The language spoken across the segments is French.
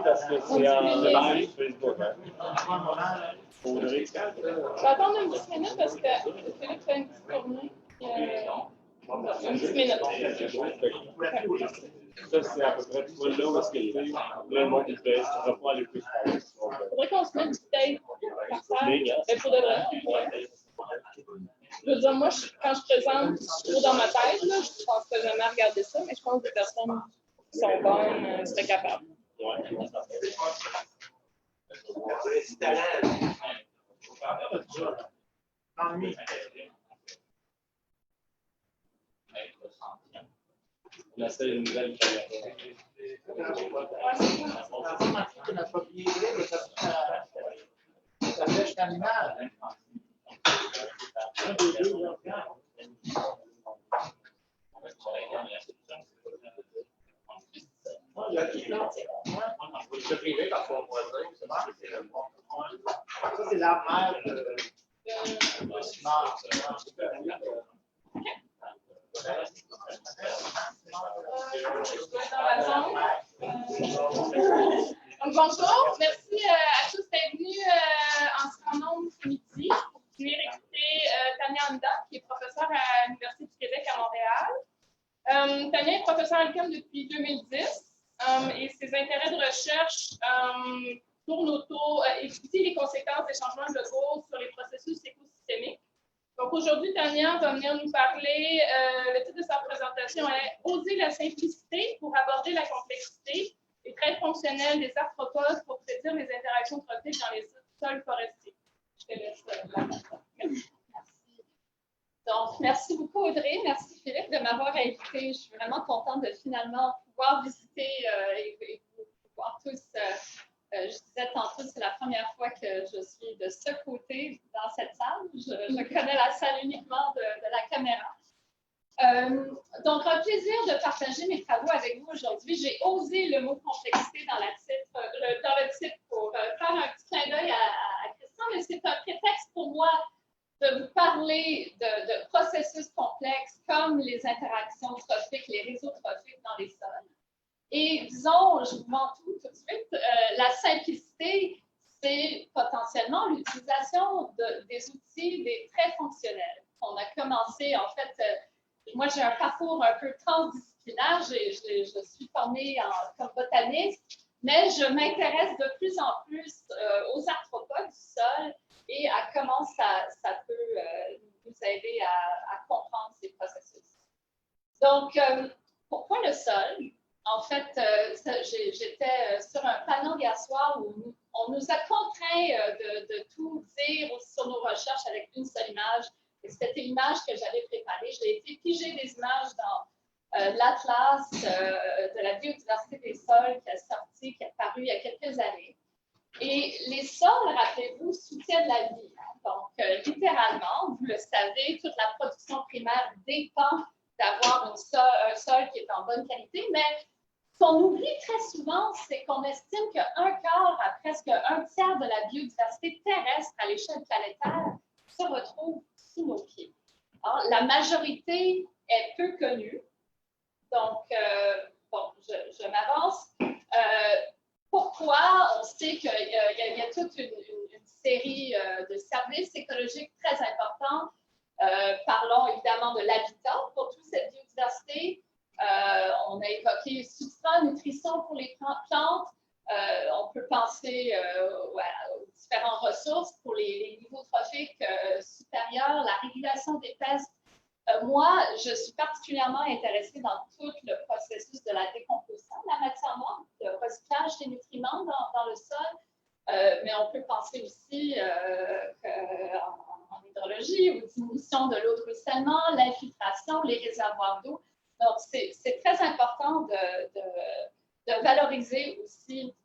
Parce que c'est en live Facebook. Hein? Je vais attendre une petite minute parce que Philippe fait une petite tournée. Une petite minute. Ça, c'est à peu près tout là où est-ce que le monde du test, ça va pas aller plus fort. Il faudrait qu'on se mette du tape par terre. Mais pour de vrai. Je veux dire, moi, quand je présente, je suis trop dans ma tête. Là, je ne pense pas jamais à regarder ça, mais je pense que les personnes qui sont bonnes seraient capables. La seule nouvelle caméra. Ça, c'est la mère de Donc, bonjour, merci à tous d'être venus en ce grand nombre ce midi pour venir écouter Tania Honda, qui est professeure à l'Université du Québec à Montréal. Tania est professeure à l'UQAM depuis 2010 et ses intérêts de recherche tournent autour d'étudier les conséquences des changements globaux sur les processus écosystémiques. Donc aujourd'hui, Tania va venir nous parler, le titre de sa présentation est « Oser la simplicité pour aborder la complexité et traits fonctionnels des arthropodes pour prédire les interactions trophiques dans les sols forestiers ». Je te laisse la parole. Merci. Donc, merci beaucoup Audrey, merci Philippe de m'avoir invité. Je suis vraiment contente de finalement pouvoir visiter et vous voir tous. Je disais tantôt, c'est la première fois que je suis de ce côté dans cette salle. Je connais la salle uniquement de la caméra. Donc, un plaisir de partager mes travaux avec vous aujourd'hui. J'ai osé le mot complexité dans le titre pour faire un petit clin d'œil à Christian, mais c'est un prétexte pour moi de vous parler de processus complexes comme les interactions trophiques, les réseaux trophiques dans les sols. Et disons, je vous mens tout de suite, la simplicité, c'est potentiellement l'utilisation des outils, des traits fonctionnels. On a commencé, en fait, moi j'ai un parcours un peu transdisciplinaire, je suis formée comme botaniste, mais je m'intéresse de plus en plus aux arthropodes du sol et à comment ça peut nous aider à comprendre ces processus. Donc, pourquoi le sol? En fait, j'étais sur un panel hier soir où on nous a contraints de tout dire sur nos recherches avec une seule image. Et c'était l'image que j'avais préparée. J'ai été piger des images dans l'Atlas de la biodiversité des sols qui est paru il y a quelques années. Et les sols, rappelez-vous, soutiennent la vie. Donc, littéralement, vous le savez, toute la production primaire dépend d'avoir un sol qui est en bonne qualité, mais ce qu'on oublie très souvent, c'est qu'on estime qu'un quart à presque un tiers de la biodiversité terrestre à l'échelle planétaire se retrouve sous nos pieds. Alors, la majorité est peu connue. Donc, bon, je m'avance. Pourquoi? On sait qu'il y a toute une série de services écologiques très importants. Parlons évidemment de l'habitat pour toute cette biodiversité. On a évoqué substrat, nutrition pour les plantes. On peut penser aux différentes ressources pour les niveaux trophiques supérieurs, la régulation des pestes. Moi, je suis particulièrement intéressée dans tout le processus de la décomposition de la matière morte, le recyclage des nutriments dans le sol, mais on peut penser aussi en hydrologie aux diminutions de l'eau de ruissellement, l'infiltration, les réservoirs d'eau. Donc, c'est très important de valoriser aussi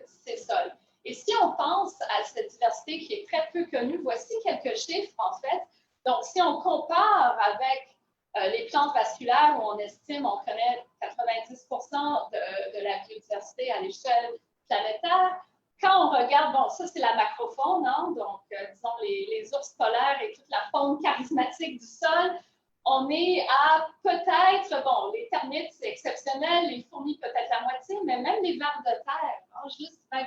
ces sols. Et si on pense à cette diversité qui est très peu connue, voici quelques chiffres, en fait. Donc, si on compare avec les plantes vasculaires où on estime, on connaît 90% de la biodiversité à l'échelle planétaire, quand on regarde, bon, ça c'est la macrofaune, hein, donc disons les ours polaires et toute la faune charismatique du sol, on est à peut-être, bon, les termites c'est exceptionnel, les fourmis peut-être la moitié, mais même les vers de terre, hein, juste 20%.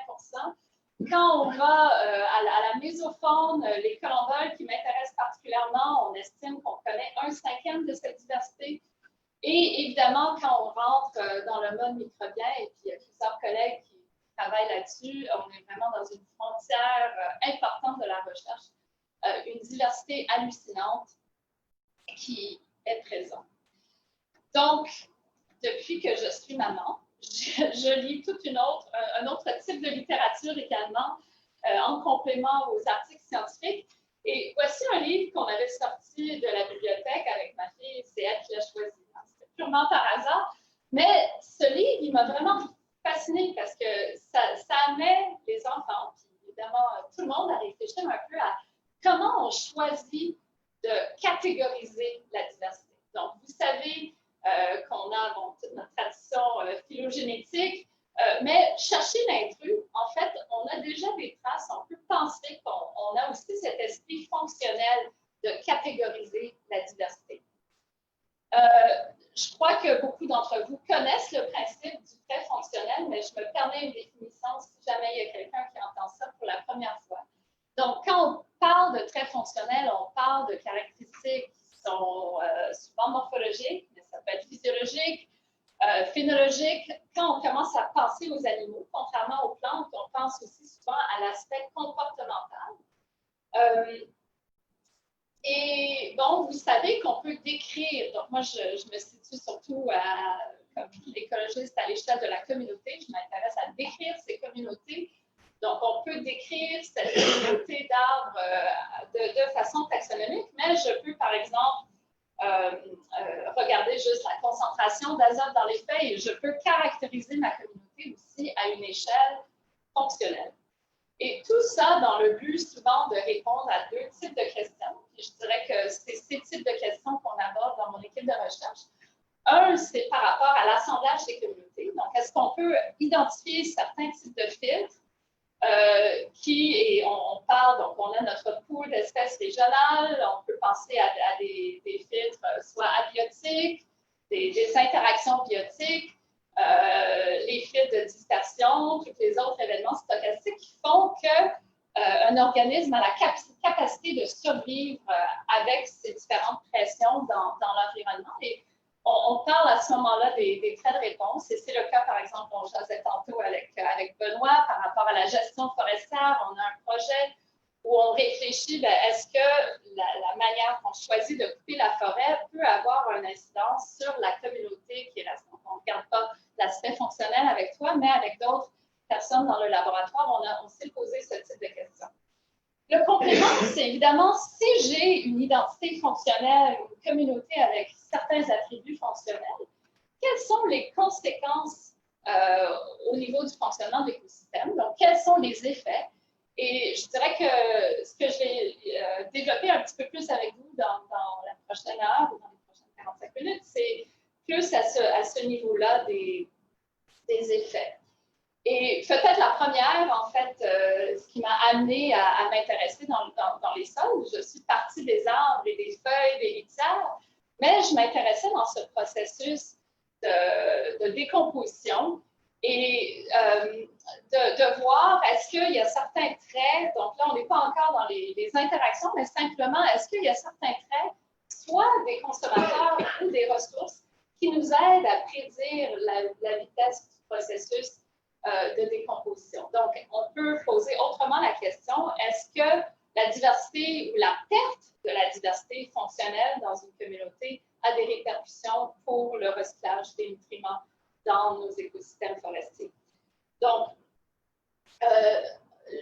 Quand on va à la mésofaune, les colomboles qui m'intéressent particulièrement, on estime qu'on connaît 1/5 de cette diversité. Et évidemment, quand on rentre dans le mode microbien, et puis il y a plusieurs collègues qui travaillent là-dessus, on est vraiment dans une frontière importante de la recherche, une diversité hallucinante qui est présente. Donc, depuis que je suis maman, je lis un autre type de littérature également, en complément aux articles scientifiques. Et voici un livre qu'on avait sorti de la bibliothèque avec ma fille, c'est elle qui l'a choisi. C'était purement par hasard. Mais ce livre, il m'a vraiment fascinée parce que ça met les enfants, puis évidemment tout le monde, à réfléchir un peu à comment on choisit de catégoriser la diversité. Donc, vous savez qu'on a toute notre tradition phylogénétique, mais chercher l'intrus, en fait, on a déjà des traces, on peut penser qu'on a aussi cet esprit fonctionnel de catégoriser la diversité. Je crois que beaucoup d'entre vous connaissent le principe du trait fonctionnel, mais je me permets une définition si jamais il y a quelqu'un qui entend ça pour la première fois. Donc, quand on parle de trait fonctionnel, on parle de caractéristiques qui sont souvent morphologiques, mais ça peut être physiologique, phénologique. Quand on commence à penser aux animaux, contrairement aux plantes, on pense aussi souvent à l'aspect comportemental. Et bon, vous savez qu'on peut décrire, donc moi je me situe surtout comme écologiste à l'échelle de la communauté, je m'intéresse à décrire ces communautés. Donc, on peut décrire cette communauté d'arbres de façon taxonomique, mais je peux, par exemple, regarder juste la concentration d'azote dans les feuilles et je peux caractériser ma communauté aussi à une échelle fonctionnelle. Et tout ça dans le but souvent de répondre à deux types de questions. Et je dirais que c'est ces types de questions qu'on aborde dans mon équipe de recherche. Un, c'est par rapport à l'assemblage des communautés. Donc, est-ce qu'on peut identifier certains types de filtres et on parle, donc on a notre pool d'espèces régionales, on peut penser à des filtres soit abiotiques, des interactions biotiques, les filtres de dispersion, tous les autres événements stochastiques qui font qu'un organisme a la capacité de survivre avec ces différentes pressions dans l'environnement. Et on parle à ce moment-là des traits de réponse, et c'est le cas, par exemple, on jasait tantôt avec Benoît par rapport à la gestion forestière. On a un projet où on réfléchit, est-ce que la manière qu'on choisit de couper la forêt peut avoir une incidence sur la communauté qui est là. Donc, on ne regarde pas l'aspect fonctionnel avec toi, mais avec d'autres personnes dans le laboratoire, on s'est posé ce type de questions. Le complément, c'est évidemment, si j'ai une identité fonctionnelle, une communauté avec certains attributs fonctionnels, quelles sont les conséquences au niveau du fonctionnement de l'écosystème? Donc, quels sont les effets? Et je dirais que ce que je vais développer un petit peu plus avec vous dans la prochaine heure ou dans les prochaines 45 minutes, c'est plus à ce niveau-là des effets. Et peut-être la première, en fait, ce qui m'a amenée à m'intéresser dans les sols, je suis partie des arbres et des feuilles, des litières, mais je m'intéressais dans ce processus de décomposition et de voir est-ce qu'il y a certains traits, donc là on n'est pas encore dans les interactions, mais simplement est-ce qu'il y a certains traits, soit des consommateurs ou des ressources, qui nous aident à prédire la vitesse du processus de décomposition. Donc, on peut poser autrement la question, est-ce que la diversité ou la perte de la diversité fonctionnelle dans une communauté a des répercussions pour le recyclage des nutriments dans nos écosystèmes forestiers? Donc,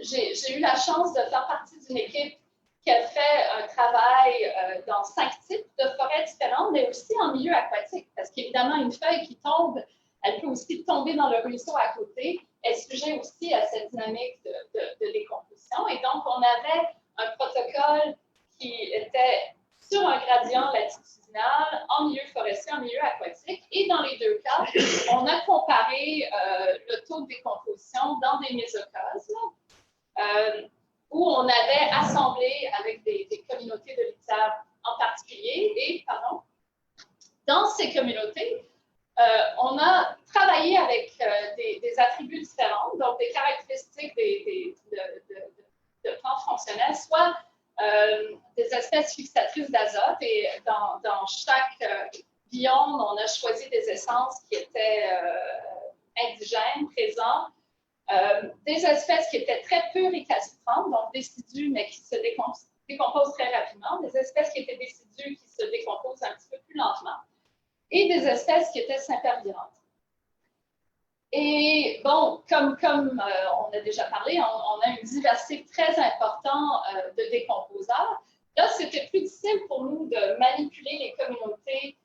j'ai eu la chance de faire partie d'une équipe qui a fait un travail dans 5 types de forêts différentes, mais aussi en milieu aquatique, parce qu'évidemment, une feuille qui tombe, elle peut aussi tomber dans le ruisseau à côté, est sujet aussi à cette dynamique de décomposition. Et donc, on avait un protocole qui était sur un gradient latitudinal, en milieu forestier, en milieu aquatique. Et dans les deux cas, on a comparé le taux de décomposition dans des mésocauses, où on avait assemblé avec des communautés de litières en particulier. Et, dans ces communautés, on a travaillé avec des attributs différents, donc des caractéristiques de plantes fonctionnelles, soit des espèces fixatrices d'azote. Et dans chaque biome, on a choisi des essences qui étaient indigènes, présentes, des espèces qui étaient très peu récalcitrantes, donc décidues, mais qui se décomposent très rapidement, des espèces qui étaient décidues, qui se décomposent un petit peu plus lentement, et des espèces qui étaient sympervirantes. Et bon, comme on a déjà parlé, on a une diversité très importante de décomposeurs. Là, c'était plus difficile pour nous de manipuler les communautés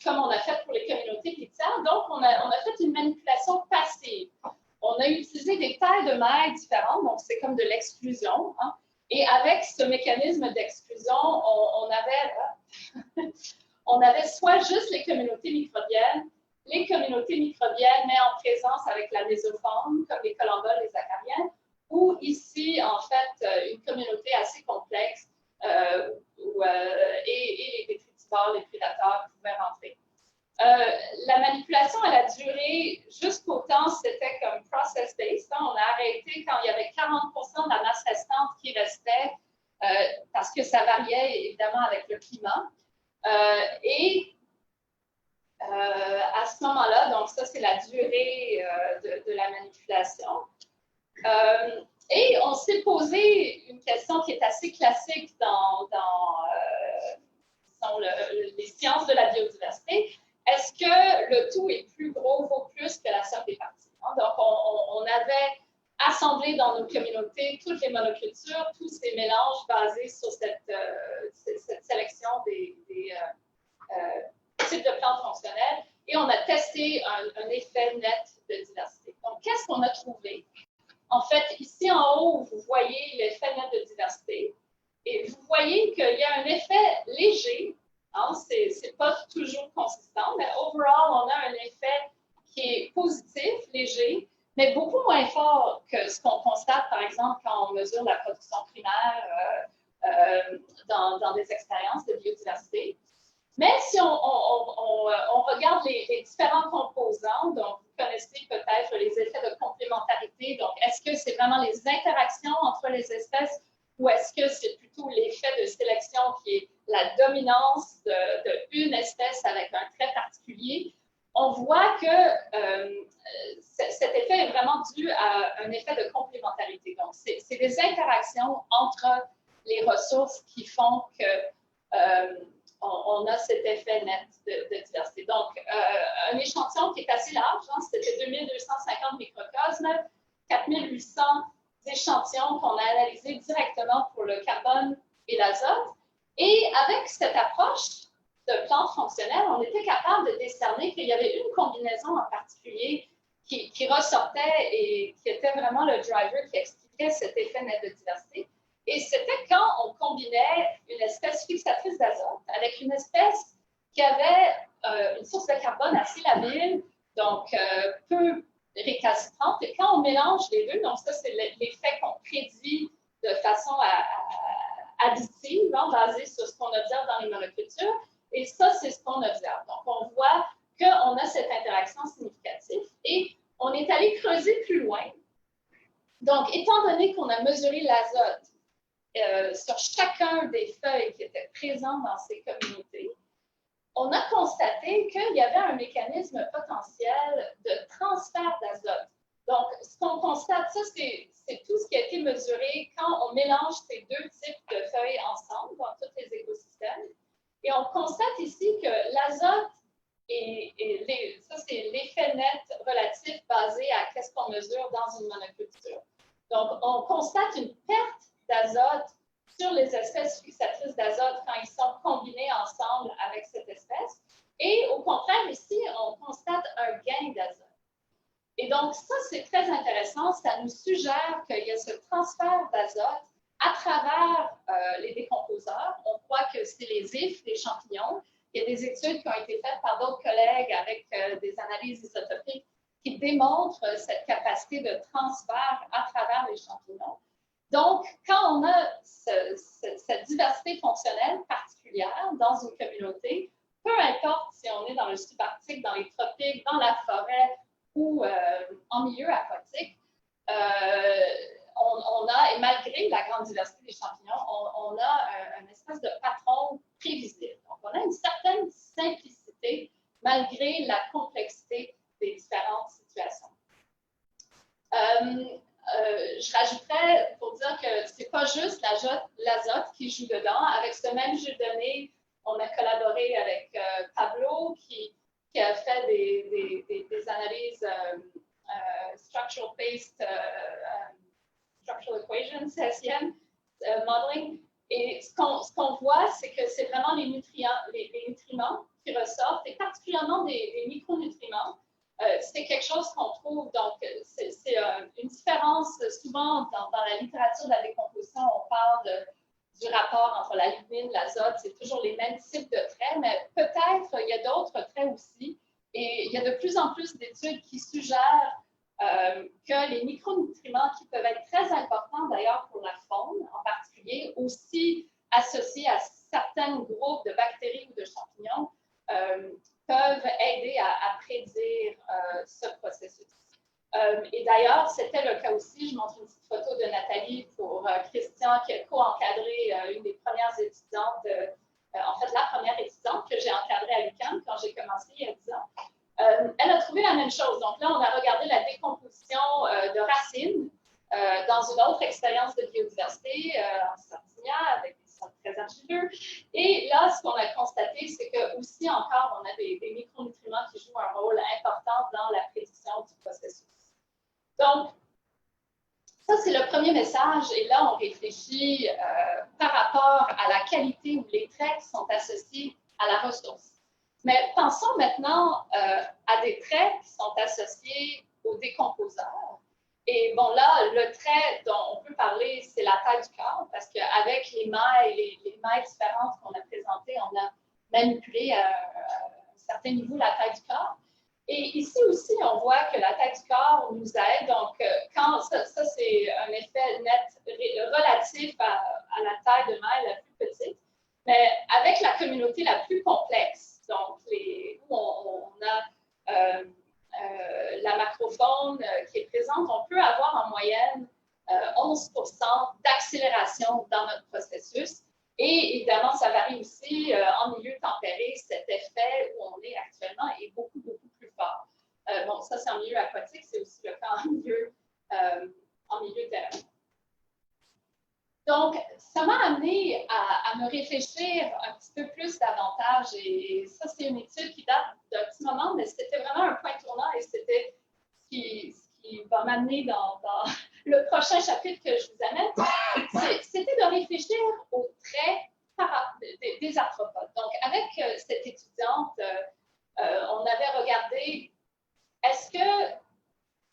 comme on a fait pour les communautés litières. Donc, on a fait une manipulation passive. On a utilisé des tailles de mailles différentes, donc c'est comme de l'exclusion. Hein. Et avec ce mécanisme d'exclusion, on avait soit juste les communautés microbiennes, mais en présence avec la mésofaune, comme les collemboles, les acariens, ou ici, en fait, une communauté assez complexe et les détritivores, les prédateurs pouvaient rentrer. La manipulation, elle a duré jusqu'au temps, c'était comme process-based. Hein, on a arrêté quand il y avait 40% de la masse restante qui restait, parce que ça variait évidemment avec le climat. À ce moment-là, donc ça, c'est la durée de la manipulation. Et on s'est posé une question qui est assez classique dans les sciences de la biodiversité. Est-ce que le tout est plus gros, vaut plus que la somme des parties? Hein? Donc, on avait assemblé dans nos communautés toutes les monocultures, tous ces mélanges basés sur cette sélection des types de plantes fonctionnelles, et on a testé un effet net de diversité. Donc, qu'est-ce qu'on a trouvé? En fait, ici en haut, vous voyez l'effet net de diversité, et vous voyez qu'il y a un effet léger. Hein, c'est pas toujours consistant, mais overall, on a un effet qui est positif, léger, mais beaucoup moins fort que ce qu'on constate, par exemple, quand on mesure la production primaire dans des expériences de biodiversité. Mais si on regarde les différents composants, donc vous connaissez peut-être les effets de complémentarité, donc est-ce que c'est vraiment les interactions entre les espèces ou est-ce que c'est plutôt l'effet de sélection qui est la dominance d'une espèce avec un trait particulier? On voit que cet effet est vraiment dû à un effet de complémentarité. Donc, c'est des interactions entre les ressources qui font qu'on a cet effet net de diversité. Donc, un échantillon qui est assez large, hein, c'était 2250 microcosmes, 4800 échantillons qu'on a analysés directement pour le carbone et l'azote. Et avec cette approche de plantes fonctionnelles, on était capable de décerner qu'il y avait une combinaison en particulier qui ressortait et qui était vraiment le driver qui expliquait cet effet net de diversité. Et c'était quand on combinait une espèce fixatrice d'azote avec une espèce qui avait une source de carbone assez labile, donc peu récalcitrante. Et quand on mélange les deux, donc ça, c'est l'effet qu'on prédit de façon additive, hein, basée sur ce qu'on observe dans les monocultures. Et ça, c'est ce qu'on observe. Donc, on voit qu'on a cette interaction significative. Et on est allé creuser plus loin. Donc, étant donné qu'on a mesuré l'azote sur chacun des feuilles qui étaient présentes dans ces communautés, on a constaté qu'il y avait un mécanisme potentiel de transfert d'azote. Donc, ce qu'on constate, ça, c'est tout ce qui a été mesuré quand on mélange ces deux types de feuilles ensemble dans tous les écosystèmes. Et on constate ici que l'azote, ça, c'est l'effet net relatif basé à ce qu'on mesure dans une monoculture. Donc, on constate une perte d'azote sur les espèces fixatrices d'azote quand ils sont combinés ensemble avec cette espèce. Et au contraire, ici, on constate un gain d'azote. Et donc, ça, c'est très intéressant. Ça nous suggère qu'il y a ce transfert d'azote à travers les décomposeurs. On croit que c'est les champignons. Il y a des études qui ont été faites par d'autres collègues avec des analyses isotopiques qui démontrent cette capacité de transfert à travers les champignons. Donc, quand on a cette diversité fonctionnelle particulière dans une communauté, peu importe si on est dans le subarctique, dans les tropiques, dans la forêt ou en milieu aquatique, on a, et malgré la grande diversité des champignons, on a une espèce de patron prévisible. Donc, on a une certaine simplicité malgré la complexité des différentes situations. Je rajouterais pour dire que ce n'est pas juste l'azote qui joue dedans. Avec ce même jeu de données, on a collaboré avec Pablo qui a fait des analyses structural-based structural equations, SEM, modeling. Et ce qu'on voit, c'est que c'est vraiment les nutriments qui ressortent, et particulièrement des micronutriments. C'est quelque chose qu'on trouve, donc c'est une différence. Souvent, dans la littérature de la décomposition, on parle du rapport entre la lignine et l'azote. C'est toujours les mêmes types de traits, mais peut-être il y a d'autres traits aussi. Et il y a de plus en plus d'études qui suggèrent que les micronutriments, qui peuvent être très importants d'ailleurs pour la faune en particulier, aussi associés à certains groupes de bactéries ou de champignons, peuvent aider à prédire ce processus. Et d'ailleurs, c'était le cas aussi. Je montre une petite photo de Nathalie pour Christian, qui a co-encadré une des premières étudiantes, en fait la première étudiante que j'ai encadrée à l'UQAM quand j'ai commencé il y a 10 ans. Elle a trouvé la même chose. Donc là, on a regardé la décomposition de racines dans une autre expérience de biodiversité en Sardinia avec des sols très argileux. Et là, ce qu'on a constaté, c'est que aussi encore, on a des micronutriments qui jouent un rôle important dans la prédiction du processus. Donc, ça, c'est le premier message. Et là, on réfléchit par rapport à la qualité ou les traits qui sont associés à la ressource. Mais pensons maintenant à des traits qui sont associés aux décomposeurs. Et bon, là, le trait dont on peut parler, c'est la taille du corps, parce qu'avec les mailles différentes qu'on a présentées, on a manipulé à un certain niveau la taille du corps. Et ici aussi, on voit que la taille du corps nous aide. Donc, quand ça c'est un effet net relatif à la taille de maille la plus petite. Mais avec la communauté la plus complexe, donc où on a la macrofaune qui est présente, on peut avoir en moyenne 11% d'accélération dans notre processus. Et évidemment, ça varie aussi en milieu tempéré. Cet effet où on est actuellement est beaucoup, beaucoup plus fort. Bon, ça, c'est en milieu aquatique, c'est aussi le cas en milieu terrestre. Donc, ça m'a amené à me réfléchir un petit peu plus davantage. Et ça, c'est une étude qui date d'un petit moment, mais c'était vraiment un point tournant et c'était ce qui va m'amener dans le prochain chapitre que je vous amène. C'était de réfléchir aux traits des arthropodes. Donc, avec cette étudiante, on avait regardé, est-ce que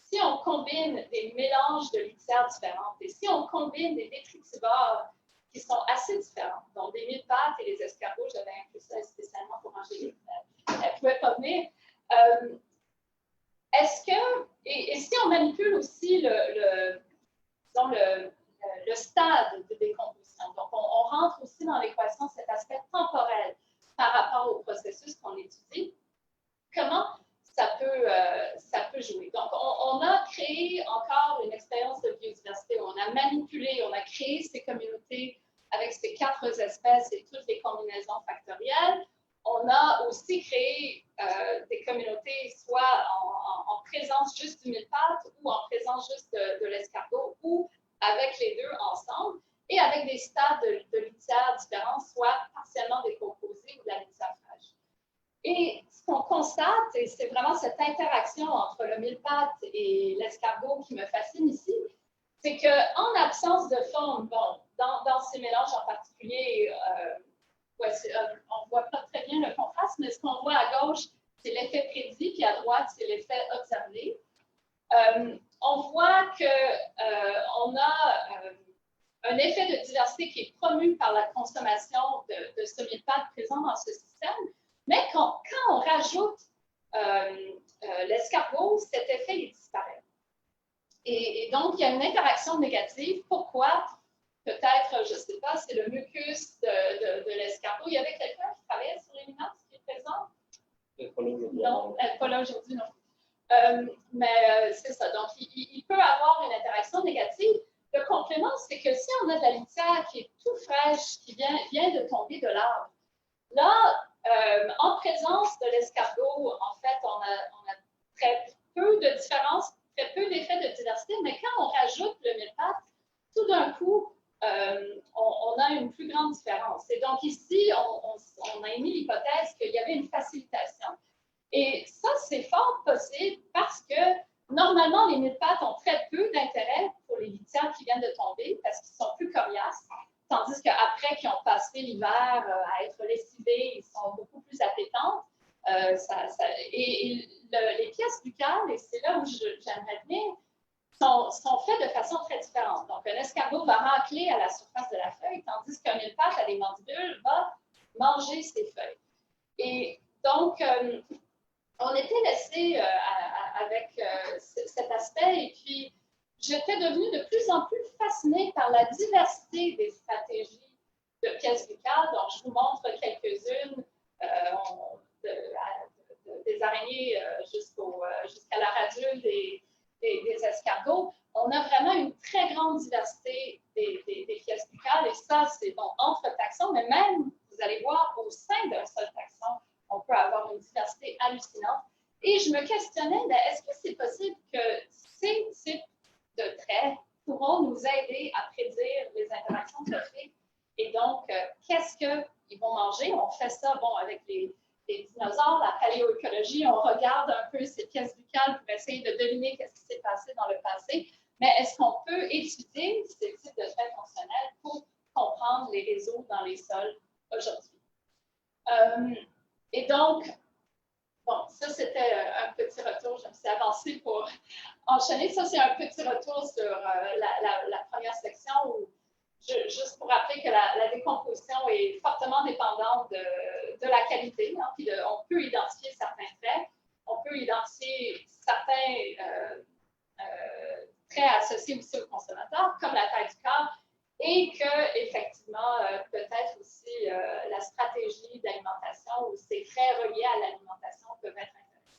si on combine des mélanges de litières différentes et si on combine des détritivores qui sont assez différents, donc des mille-pattes et les escargots, j'avais inclus ça spécialement pour Angélique, elle ne pouvait pas venir. Est-ce que, et si on manipule aussi le stade de décomposition, donc on rentre aussi dans l'équation cet aspect temporel par rapport au processus qu'on étudie, comment ça peut jouer. Donc, on a créé encore une expérience de biodiversité où on a manipulé, on a créé ces communautés avec ces 4 espèces et toutes les combinaisons factorielles. On a aussi créé des communautés soit en présence juste du mille-pattes ou en présence juste de l'escargot ou avec les deux ensemble et avec des stades de litière différents, soit partiellement décomposés ou de la litière fragile. Et ce qu'on constate, et c'est vraiment cette interaction entre le mille-pattes et l'escargot qui me fascine ici, c'est qu'en absence de faune, bon, dans ces mélanges en particulier, on ne voit pas très bien le contraste, mais ce qu'on voit à gauche, c'est l'effet prédit, puis à droite, c'est l'effet observé. On voit qu'on a un effet de diversité qui est promu par la consommation de ce mille-pattes présent dans ce l'écosystème. Mais quand on rajoute l'escargot, cet effet il disparaît. Et donc, il y a une interaction négative. Pourquoi? Peut-être, je ne sais pas, c'est le mucus de l'escargot. Il y avait quelqu'un qui travaillait sur les limaces qui est présent? Non, elle n'est pas là aujourd'hui, non. Mais c'est ça. Donc, il peut avoir une interaction négative. Le complément, c'est que si on a de la litière qui est tout fraîche, qui vient de tomber de l'arbre, là, en présence de l'escargot, en fait, on a très peu de différence, très peu d'effets de diversité, mais quand on rajoute le mille-pattes, tout d'un coup, on a une plus grande différence. Et donc ici, on a émis l'hypothèse qu'il y avait une facilitation. Et ça, c'est fort possible parce que normalement, les mille-pattes ont très peu d'intérêt pour les litières qui viennent de tomber parce qu'ils sont plus coriaces, tandis qu'après qu'ils ont passé l'hiver à être lessivés, ils sont beaucoup plus appétants. Les pièces buccales, et c'est là où j'aimerais venir, sont faites de façon très différente. Donc, un escargot va racler à la surface de la feuille, tandis qu'un mille-pattes à des mandibules va manger ses feuilles. Et donc, on était laissé avec cet aspect, et puis j'étais devenue de plus en plus fascinée par la diversité des stratégies de pièces buccales. Donc, je vous montre quelques-unes des araignées jusqu'à la radule des escargots. On a vraiment une très grande diversité des pièces buccales, et ça, c'est bon entre taxons, mais même, vous allez voir, au sein d'un seul taxon, on peut avoir une diversité hallucinante. Et je me questionnais, est-ce que c'est possible que ces types de traits pourront nous aider à prédire les interactions trophiques? Et donc, qu'est-ce qu'ils vont manger? On fait ça, bon, avec les dinosaures, la paléoécologie, on regarde un peu ces pièces buccales pour essayer de deviner qu'est-ce qui s'est passé dans le passé. Mais est-ce qu'on peut étudier ces types de traits fonctionnels pour comprendre les réseaux dans les sols aujourd'hui? Et donc, bon, ça c'était un petit retour. Je me suis avancée pour enchaîner. Ça, c'est un petit retour sur la première section où, juste pour rappeler que la décomposition est fortement dépendante de la qualité. Hein, puis on peut identifier certains traits. On peut identifier certains traits associés aussi au consommateur, comme la taille du corps, et que, effectivement, peut-être aussi la stratégie d'alimentation ou ces traits reliés à l'alimentation peuvent être intéressants.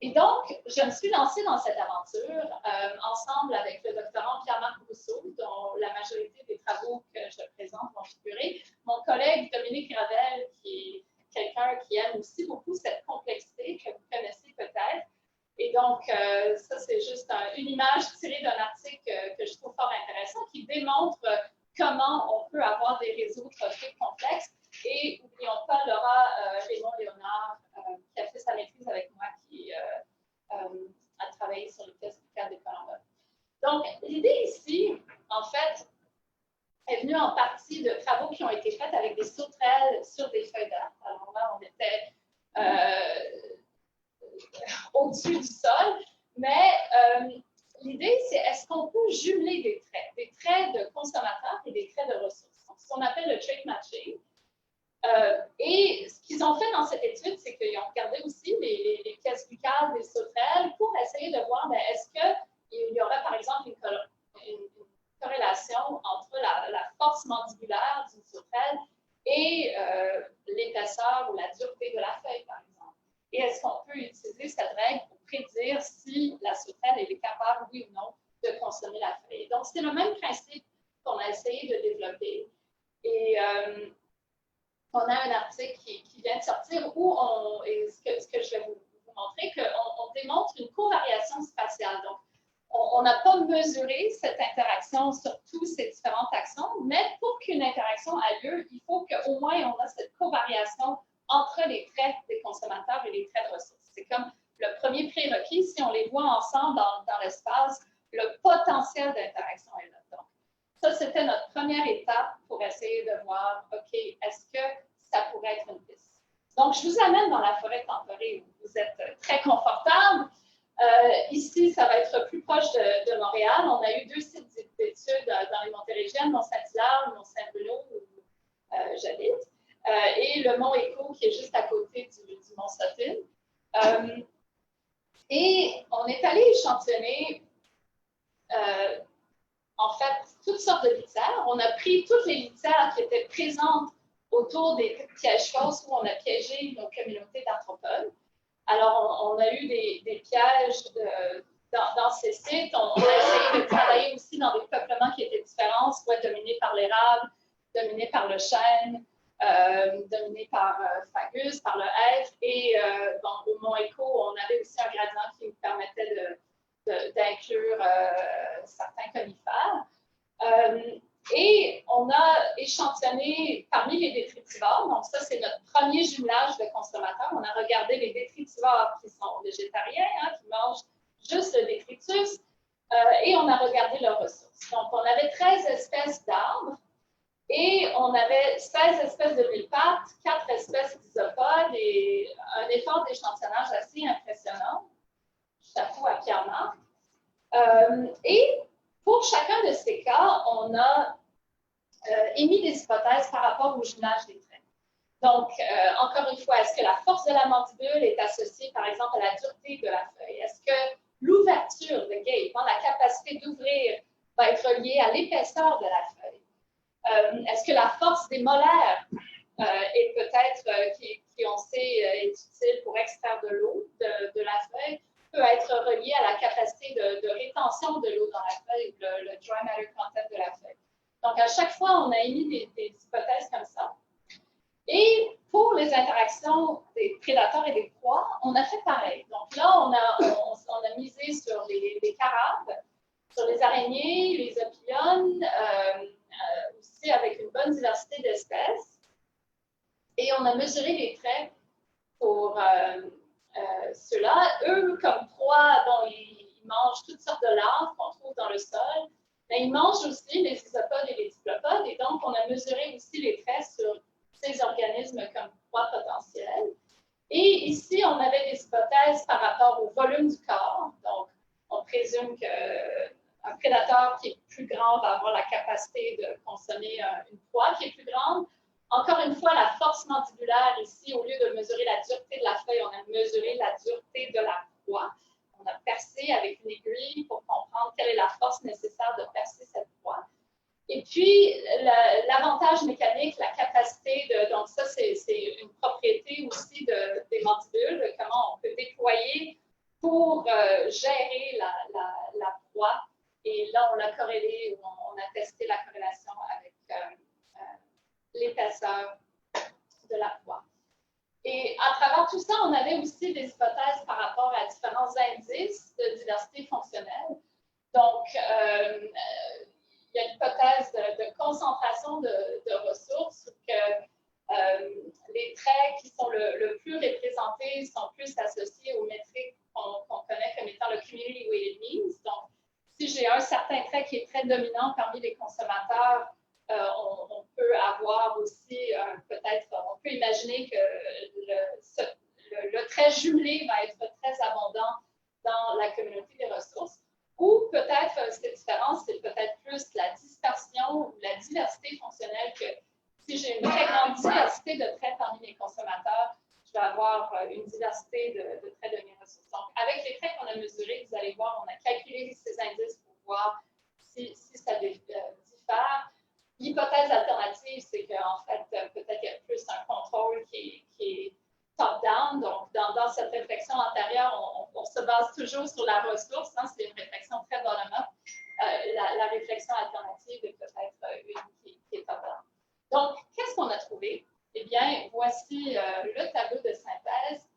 Et donc, je me suis lancée dans cette aventure ensemble avec le doctorant Pierre-Marc Rousseau, dont la majorité des travaux que je présente vont figurer, mon collègue Dominique Ravel, qui est quelqu'un qui aime aussi beaucoup cette complexité que vous connaissez peut-être. Et donc, ça, c'est juste une image tirée d'un article que je trouve fort intéressant qui démontre comment on peut avoir des réseaux trophiques complexes. Et n'oublions pas Laura Raymond-Léonard, qui a fait sa maîtrise avec moi, qui a travaillé sur le test buccal des collemboles. Donc, l'idée ici, en fait, est venue en partie de travaux qui ont été faits avec des sauterelles sur des feuilles d'arbres. Alors là, on était au-dessus du sol, mais l'idée, c'est est-ce qu'on peut jumeler des traits de consommateurs et des traits de ressources. Donc, ce qu'on appelle le trait matching. Et ce qu'ils ont fait dans cette étude, c'est qu'ils ont regardé aussi les pièces buccales des sauterelles pour essayer de voir, est-ce qu'il y aurait, par exemple, une corrélation entre la force mandibulaire d'une sauterelle et l'épaisseur ou la dureté de la feuille, par exemple. Et est-ce qu'on peut utiliser cette règle pour prédire si la sauterelle est capable, oui ou non, de consommer la feuille? Donc, c'est le même principe qu'on a essayé de développer. Et on a un article qui vient de sortir où ce que je vais vous montrer, qu'on démontre une covariation spatiale. Donc, on n'a pas mesuré cette interaction sur tous ces différents taxons, mais pour qu'une interaction ait lieu, il faut qu'au moins on a cette covariation entre les traits des consommateurs et les traits de ressources. C'est comme le premier prérequis, si on les voit ensemble dans l'espace, le potentiel d'interaction est là. Donc, ça, c'était notre première étape pour essayer de voir, OK, est-ce que ça pourrait être une piste? Donc, je vous amène dans la forêt temporée où vous êtes très confortable. Ici, ça va être plus proche de Montréal. On a eu 2 sites d'études dans les Montérégiennes, Mont-Saint-Hilaire, Mont-Saint-Bruno, où j'habite. et le mont Écho qui est juste à côté du mont Sutton. Et on est allé échantillonner en fait toutes sortes de litières. On a pris toutes les litières qui étaient présentes autour des pièges fausses où on a piégé nos communautés d'arthropodes. Alors, on a eu des pièges dans ces sites. On a essayé de travailler aussi dans des peuplements qui étaient différents, soit dominés par l'érable, dominés par le chêne, dominés par Fagus, par le hêtre. Et au Mont Écho, on avait aussi un gradient qui nous permettait d'inclure certains conifères. Et on a échantillonné parmi les détritivores, donc ça c'est notre premier jumelage de consommateurs. On a regardé les détritivores qui sont végétariens, qui mangent juste le détritus, et on a regardé leurs ressources. Donc on avait 13 espèces d'arbres et on avait 16 espèces de mille-pattes, 4 espèces d'isopodes et un effort d'échantillonnage assez impressionnant. Chapeau à Pierre-Marc. Et pour chacun de ces cas, on a émis des hypothèses par rapport au jumelage des traits. Donc, encore une fois, est-ce que la force de la mandibule est associée, par exemple, à la dureté de la feuille? Est-ce que l'ouverture, le gape, la capacité d'ouvrir, va être reliée à l'épaisseur de la feuille? Est-ce que la force des molaires est peut-être, qui on sait est utile pour extraire de l'eau de la feuille, peut être relié à la capacité de rétention de l'eau dans la feuille, le dry matter content de la feuille. Donc, à chaque fois, on a émis des hypothèses comme ça. Et pour les interactions des prédateurs et des proies, on a fait pareil. Donc là, on a misé sur les carabes, sur les araignées, les opiliones, aussi avec une bonne diversité d'espèces. Et on a mesuré les traits pour ceux-là. Eux, comme proie, ils mangent toutes sortes de larves qu'on trouve dans le sol, mais ils mangent aussi les isopodes et les diplopodes, et donc on a mesuré aussi les traits sur ces organismes comme proie potentielle. Et ici, on avait des hypothèses par rapport au volume du corps. Donc, on présume qu'un prédateur qui est plus grand va avoir la capacité de consommer une proie qui est plus grande. Encore une fois, la force mandibulaire ici, au lieu de mesurer la dureté de la feuille, on a mesuré la dureté de la proie. On a percé avec une aiguille pour comprendre quelle est la force nécessaire de percer cette proie. Et puis, l'avantage mécanique, la capacité de... Donc ça, c'est une propriété aussi des mandibules, de comment on peut déployer pour gérer la proie. Et là, on l'a corrélé, on a testé la corrélation avec l'épaisseur de la proie. Et à travers tout ça, on avait aussi des hypothèses par rapport à différents indices de diversité fonctionnelle. Donc, il y a l'hypothèse de concentration de ressources, que les traits qui sont le plus représentés sont plus associés aux métriques qu'on connaît comme étant le Community Weighted Means. Donc, si j'ai un certain trait qui est très dominant parmi les consommateurs, on peut avoir aussi, peut-être, on peut imaginer que le trait jumelé va être très abondant dans la communauté des ressources. Ou peut-être, cette différence, c'est peut-être plus la dispersion ou la diversité fonctionnelle, que si j'ai une très grande diversité de traits parmi les consommateurs, je vais avoir une diversité de traits de mes ressources. Donc, avec les traits qu'on a mesurés, vous allez voir, on a calculé ces indices pour voir si ça diffère. L'hypothèse alternative, c'est qu'en fait, peut-être qu'il y a plus un contrôle qui est top-down. Donc, dans cette réflexion antérieure, on se base toujours sur la ressource. C'est une réflexion très bottom-up. La réflexion alternative est peut-être une qui est top-down. Donc, qu'est-ce qu'on a trouvé? Eh bien, voici le tableau de synthèse.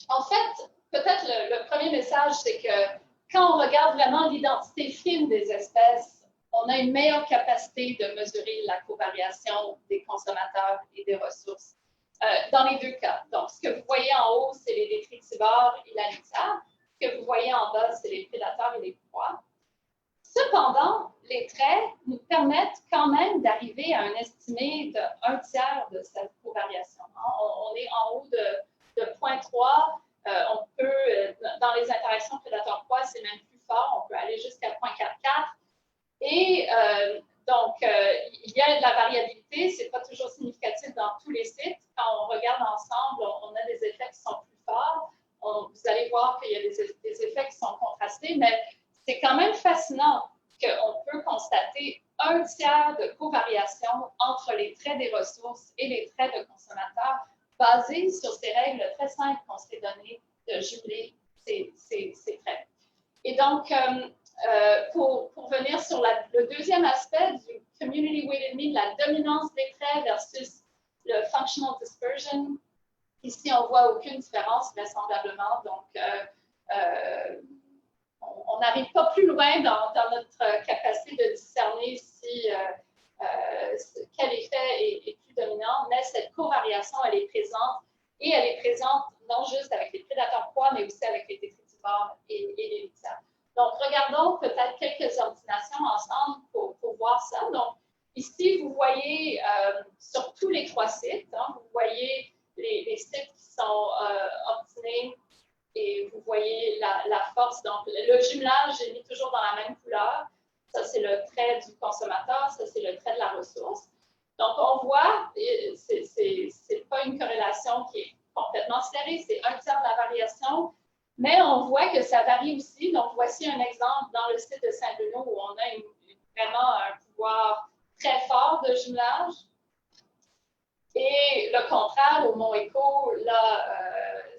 En fait, peut-être le premier message, c'est que quand on regarde vraiment l'identité fine des espèces, on a une meilleure capacité de mesurer la covariation des consommateurs et des ressources dans les deux cas. Donc, ce que vous voyez en haut, c'est les détritivores et la litière. Ce que vous voyez en bas, c'est les prédateurs et les proies. Cependant, les traits nous permettent quand même d'arriver à un estimé de 1/3 de cette covariation. On est en haut de 0.3. On peut, dans les interactions prédateur-proie, c'est même plus fort. On peut aller jusqu'à 0.44. Et donc, il y a de la variabilité, ce n'est pas toujours significatif. des traits de consommateurs basés sur ces règles très simples qu'on s'est données de jumeler ces traits. Et donc, pour venir sur le deuxième aspect du Community Weighted Mean, la dominance des traits versus le Functional Dispersion, ici, on ne voit aucune différence vraisemblablement. Donc, on n'arrive pas plus loin dans notre capacité de discerner si quel effet est plus dominant, mais cette covariation, elle est présente, et elle est présente non juste avec les prédateurs proies, mais aussi avec les détritivores et les litières. Donc, regardons peut-être quelques ordinations ensemble pour voir ça. Donc, ici, vous voyez sur tous les 3 sites, hein, vous voyez les sites qui sont obtenus et vous voyez la force. Donc, le jumelage, j'ai mis toujours dans la même couleur. Ça, c'est le trait du consommateur. Ça, c'est le trait de la ressource. Donc, on voit, c'est pas une corrélation qui est complètement serrée, c'est 1/3 de la variation, mais on voit que ça varie aussi. Donc, voici un exemple dans le site de Saint-Bruno où on a vraiment un pouvoir très fort de jumelage. Et le contraire, au Mont Écho, là,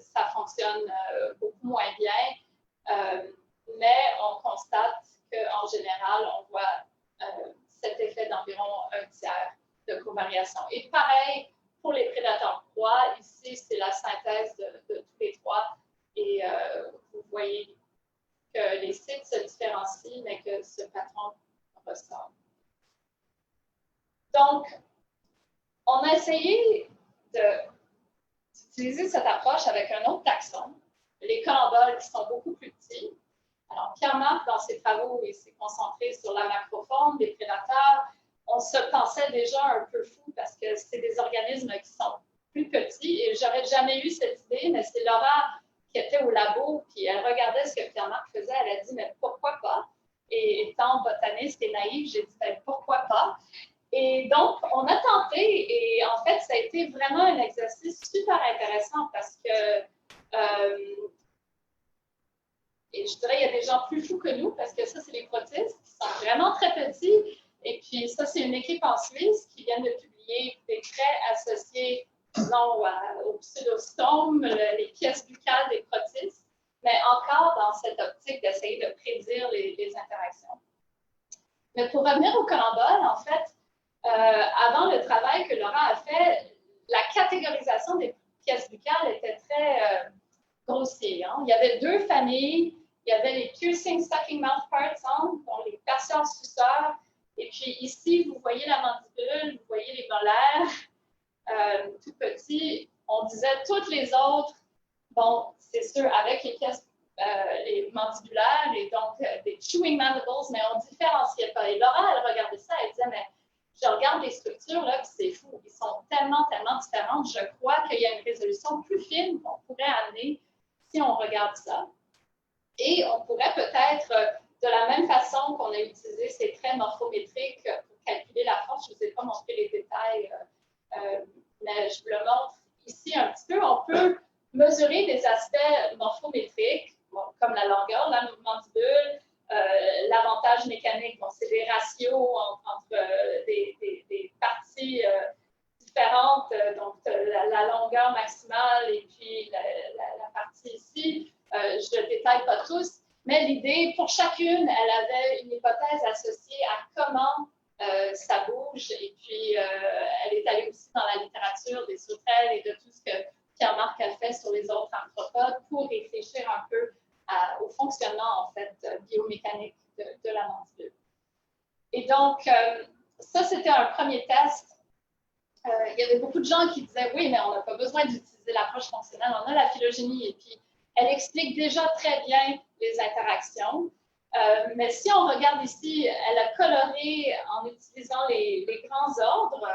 ça fonctionne beaucoup moins bien, mais on constate qu'en général, on voit cet effet d'environ 1/3 de covariation. Et pareil pour les prédateurs proies, ici, c'est la synthèse de tous les 3. Et vous voyez que les sites se différencient, mais que ce patron ressort. Donc, on a essayé d'utiliser cette approche avec un autre taxon, les collemboles qui sont beaucoup plus petits. Alors, Pierre-Marc, dans ses travaux, il s'est concentré sur la macrofaune, des prédateurs. On se pensait déjà un peu fou parce que c'est des organismes qui sont plus petits et j'aurais jamais eu cette idée, mais c'est Laura qui était au labo, puis elle regardait ce que Pierre-Marc faisait, elle a dit, mais pourquoi pas? Et étant botaniste et naïve, j'ai dit, ben, pourquoi pas? Et donc, on a tenté, et en fait, ça a été vraiment un exercice super intéressant parce que, et je dirais, il y a des gens plus fous que nous, parce que ça, c'est les protistes qui sont vraiment très petits. Et puis, ça, c'est une équipe en Suisse qui vient de publier des traits associés, disons, au pseudostome, les pièces buccales des protistes, mais encore dans cette optique d'essayer de prédire les interactions. Mais pour revenir au collemboles, en fait, avant le travail que Laura a fait, la catégorisation des pièces buccales était très grossière. Hein? Il y avait 2 familles. Il y avait les piercing sucking mouth parts, hein, donc les perceurs suceurs. Et puis ici, vous voyez la mandibule, vous voyez les molaires, tout petits. On disait toutes les autres, bon, c'est sûr, avec les pièces les mandibulaires et donc des chewing mandibles, mais on ne différenciait pas. Et Laura, elle regardait ça, elle disait, mais je regarde les structures, là, puis c'est fou. Ils sont tellement, tellement différentes. Je crois qu'il y a une résolution plus fine qu'on pourrait amener si on regarde ça. Et on pourrait peut-être, de la même façon qu'on a utilisé ces traits morphométriques pour calculer la force, je ne vous ai pas montré les détails, mais je vous le montre ici un petit peu. On peut mesurer des aspects morphométriques, bon, comme la longueur de la mandibule, l'avantage mécanique. Bon, c'est des ratios entre des parties différentes, donc la longueur maximale et puis la partie ici. Je ne détaille pas tous, mais l'idée, pour chacune, elle avait une hypothèse associée à comment ça bouge. Et puis, elle est allée aussi dans la littérature des sauterelles et de tout ce que Pierre-Marc a fait sur les autres arthropodes pour réfléchir un peu au fonctionnement, en fait, biomécanique de la mandibule. Et donc, ça, c'était un premier test. Il y avait beaucoup de gens qui disaient, oui, mais on n'a pas besoin d'utiliser l'approche fonctionnelle, on a la phylogénie. Et puis, elle explique déjà très bien les interactions. Mais si on regarde ici, elle a coloré en utilisant les grands ordres.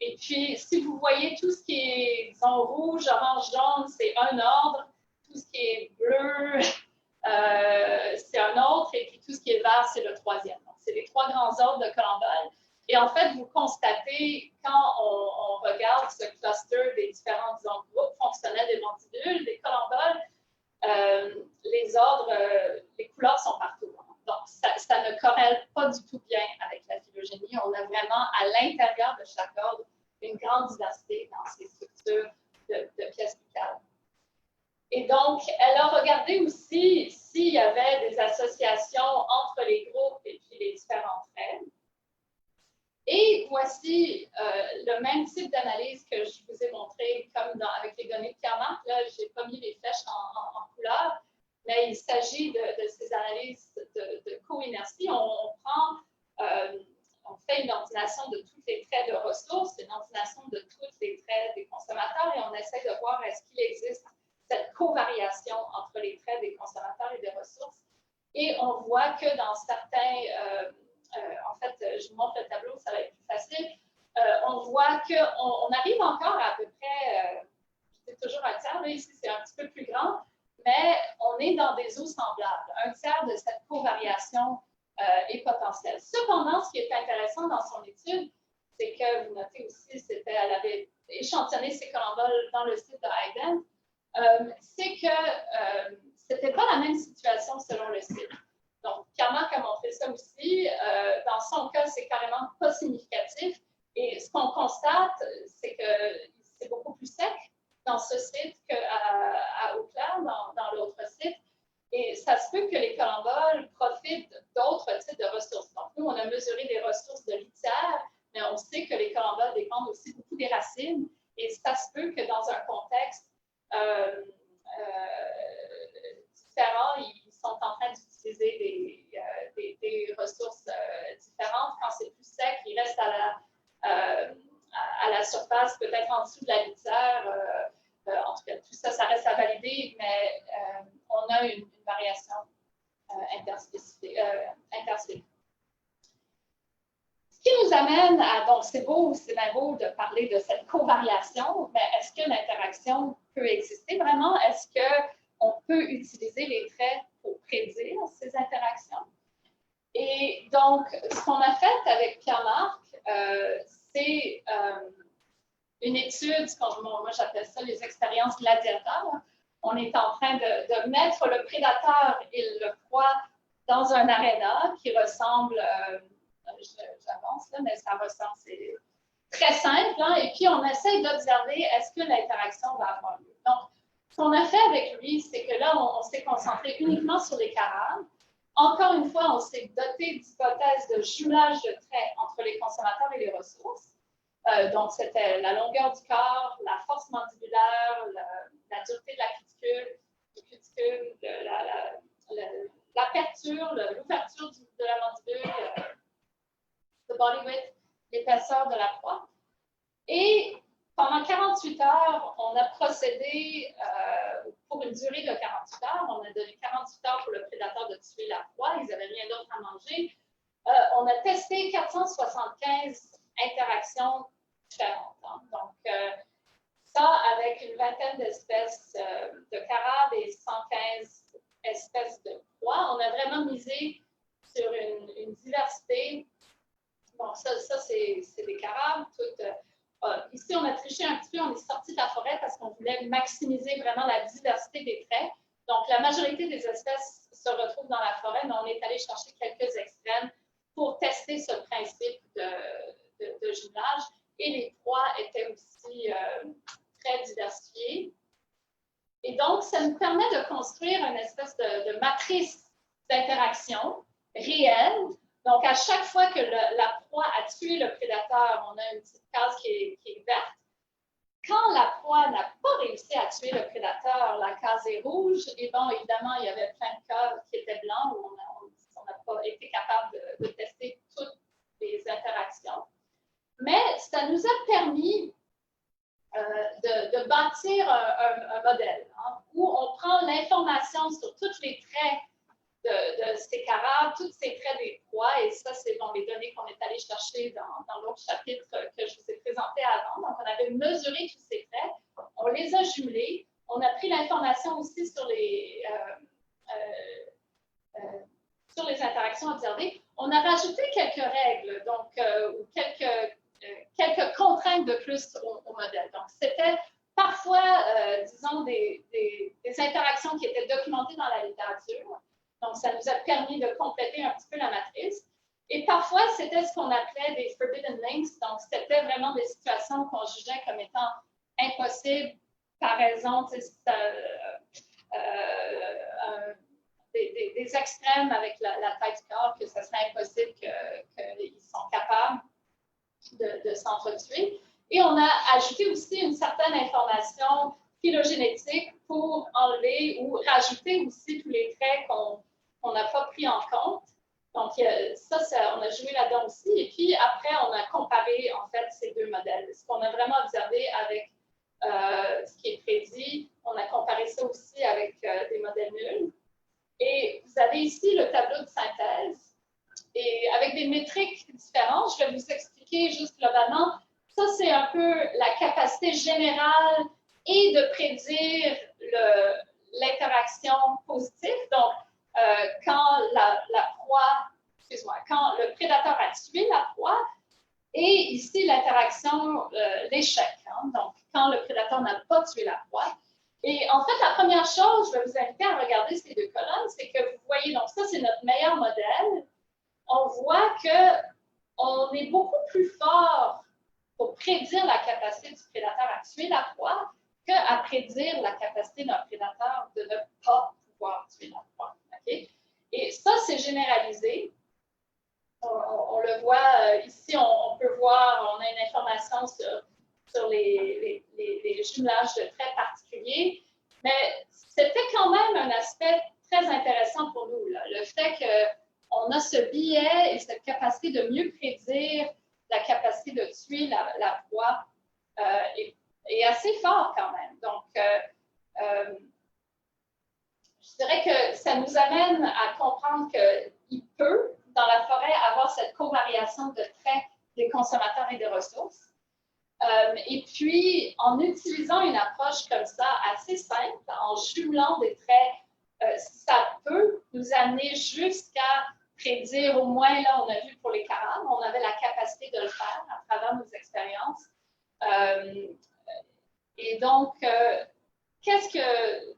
Et puis, si vous voyez tout ce qui est, disons, rouge, orange, jaune, c'est un ordre. Tout ce qui est bleu, c'est un autre. Et puis, tout ce qui est vert, c'est le 3e. Donc, c'est les 3 grands ordres de collemboles. Et en fait, vous constatez, quand on regarde ce cluster des différents, disons, groupes fonctionnels des mandibules, des collemboles, les ordres, les couleurs sont partout. Donc, ça ne corrèle pas du tout bien avec la phylogénie. On a vraiment, à l'intérieur de chaque ordre, une grande diversité dans ces structures de pièces buccales. Et donc, elle a regardé aussi s'il y avait des associations entre les groupes et puis les différents traits. Et voici le même type d'analyse que je vous ai montré comme avec les données de Pierre-Marc. Là, je n'ai pas mis les flèches en couleur, mais il s'agit de ces analyses de co-inertie. On fait une ordination de tous les traits de ressources, une ordination de tous les traits des consommateurs et on essaie de voir est-ce qu'il existe cette covariation entre les traits des consommateurs et des ressources. Et on voit que dans certains, en fait, je vous montre le tableau, ça va être plus facile, on voit qu'on arrive encore à peu près, c'est toujours un tiers, là, ici c'est un petit peu plus grand, mais on est dans des eaux semblables. Un tiers de cette covariation est potentielle. Cependant, ce qui est intéressant dans son étude, c'est que, vous notez aussi, elle avait échantillonné ces colomboles dans le site de Hayden, c'est que ce n'était pas la même situation selon le site. Donc, Pierre-Marc a montré ça aussi. Dans son cas, c'est carrément pas significatif. Et ce qu'on constate, c'est que c'est beaucoup plus sec dans ce site qu'à Eau-Claire, dans l'autre site. Et ça se peut que les colomboles profitent d'autres types de ressources. Donc, nous, on a mesuré les ressources de litière, mais on sait que les colomboles dépendent aussi beaucoup des racines. Et ça se peut que dans un contexte différent, ils sont en train d'utiliser des ressources différentes. Quand c'est plus sec, ils restent à la surface, peut-être en dessous de la litière. En tout cas, tout ça, ça reste à valider, mais on a une variation interspécifique. Ce qui nous amène à, donc c'est bien beau de parler de cette covariation, mais est-ce que l'interaction peut exister vraiment? Est-ce qu'on peut utiliser les traits pour prédire ces interactions? Et donc, ce qu'on a fait avec Pierre-Marc, c'est une étude, moi j'appelle ça les expériences gladiateurs. On est en train de mettre le prédateur et le proie dans un aréna qui ressemble, j'avance là, mais ça ressemble, c'est très simple, hein, et puis on essaie d'observer est-ce que l'interaction va avoir lieu. Donc, ce qu'on a fait avec lui, c'est que là, on s'est concentré uniquement sur les carabes. Encore une fois, on s'est doté d'hypothèses de jumelage de traits entre les consommateurs et les ressources. Donc, c'était la longueur du corps, la force mandibulaire, la dureté de la cuticule, l'aperture, l'ouverture de la mandibule, le body width, l'épaisseur de la proie. Et pendant 48 heures, on a procédé, pour une durée de 48 heures, on a donné 48 heures pour le prédateur de tuer la proie, ils n'avaient rien d'autre à manger. On a testé 475 interactions différentes. Hein. Donc, ça avec une vingtaine d'espèces de carabes et 115 espèces de proies. On a vraiment misé sur une diversité. Bon, ça c'est des carabes. Ici, on a triché un petit peu, on est sorti de la forêt parce qu'on voulait maximiser vraiment la diversité des traits. Donc, la majorité des espèces se retrouvent dans la forêt, mais on est allé chercher quelques extrêmes pour tester ce principe de jumelage. Et les proies étaient aussi très diversifiées. Et donc, ça nous permet de construire une espèce de matrice d'interaction réelle. Donc, à chaque fois que la proie a tué le prédateur, on a une petite case qui est verte. Quand la proie n'a pas réussi à tuer le prédateur, la case est rouge. Et bon, évidemment, il y avait plein de cas qui étaient blancs où on n'a pas été capable de tester toutes les interactions. Mais ça nous a permis de bâtir un modèle hein, où on prend l'information sur tous les traits de ces carabes, tous ces traits des proies, et ça, c'est les données qu'on est allé chercher dans l'autre chapitre que je vous ai présenté avant. Donc, on avait mesuré tous ces traits, on les a jumelés, on a pris l'information aussi sur les interactions observées. On a rajouté quelques règles, donc, ou quelques contraintes de plus au modèle. Donc, c'était parfois, disons, des interactions qui étaient documentées dans la littérature. Donc, ça nous a permis de compléter un petit peu la matrice. Et parfois, c'était ce qu'on appelait des forbidden links. Donc, c'était vraiment des situations qu'on jugeait comme étant impossibles. Par raison, des extrêmes avec la taille du corps, que ce serait impossible qu'ils sont capables de s'entretuer. Et on a ajouté aussi une certaine information phylogénétique pour enlever ou rajouter aussi tous les traits qu'on n'a pas pris en compte. Donc, ça, on a joué là-dedans aussi. Et puis, après, on a comparé, en fait, ces deux modèles. Ce qu'on a vraiment observé avec ce qui est prédit, on a comparé ça aussi avec des modèles nuls. Et vous avez ici le tableau de synthèse. Et avec des métriques différentes, je vais vous expliquer juste globalement. Ça, c'est un peu la capacité générale et de prédire l'interaction positive. Donc, quand la proie, excuse-moi, quand le prédateur a tué la proie, et ici l'interaction, l'échec. Hein, donc, quand le prédateur n'a pas tué la proie. Et en fait, la première chose, je vais vous inviter à regarder ces deux colonnes, c'est que vous voyez, donc ça, c'est notre meilleur modèle. On voit qu'on est beaucoup plus fort pour prédire la capacité du prédateur à tuer la proie qu'à prédire la capacité d'un prédateur de ne pas pouvoir tuer la proie. Okay? Et ça, c'est généralisé. On le voit ici, on peut voir, on a une information sur les jumelages de traits particuliers, mais c'était quand même un aspect très intéressant pour nous, là. Le fait qu'on a ce biais et cette capacité de mieux prédire la capacité de tuer la proie est assez fort quand même. Donc, je dirais que ça nous amène à comprendre qu'il peut, dans la forêt, avoir cette covariation de traits des consommateurs et des ressources. Et puis, en utilisant une approche comme ça, assez simple, en jumelant des traits, ça peut nous amener jusqu'à prédire, au moins là, on a vu pour les carabes, on avait la capacité de le faire à travers nos expériences. Et donc, qu'est-ce que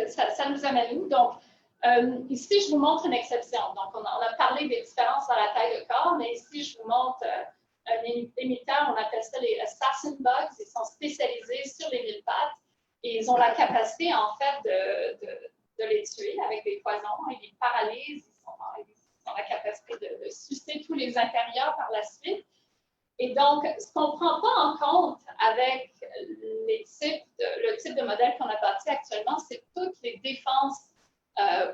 ça nous amène où? Donc, ici, je vous montre une exception. Donc, on a parlé des différences dans la taille de corps, mais ici, je vous montre un imiteur, on appelle ça les assassin bugs. Ils sont spécialisés sur les mille pattes et ils ont la capacité, en fait, de les tuer avec des poisons. Ils les paralysent, ils ont la capacité de sucer tous les intérieurs par la suite. Et donc, ce qu'on ne prend pas en compte avec le type de modèle qu'on a bâti actuellement, c'est toutes les défenses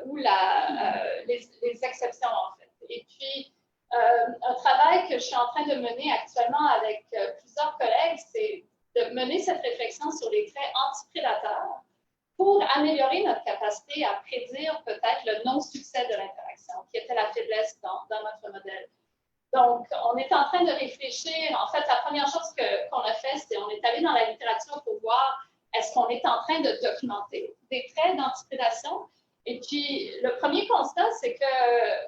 ou les exceptions, en fait. Et puis, un travail que je suis en train de mener actuellement avec plusieurs collègues, c'est de mener cette réflexion sur les traits antiprédateurs pour améliorer notre capacité à prédire peut-être le non-succès de l'interaction, qui était la faiblesse dans notre modèle. Donc, on est en train de réfléchir. En fait, la première chose qu'on a fait, c'est qu'on est allé dans la littérature pour voir est-ce qu'on est en train de documenter des traits d'antiprédation. Et puis, le premier constat, c'est que,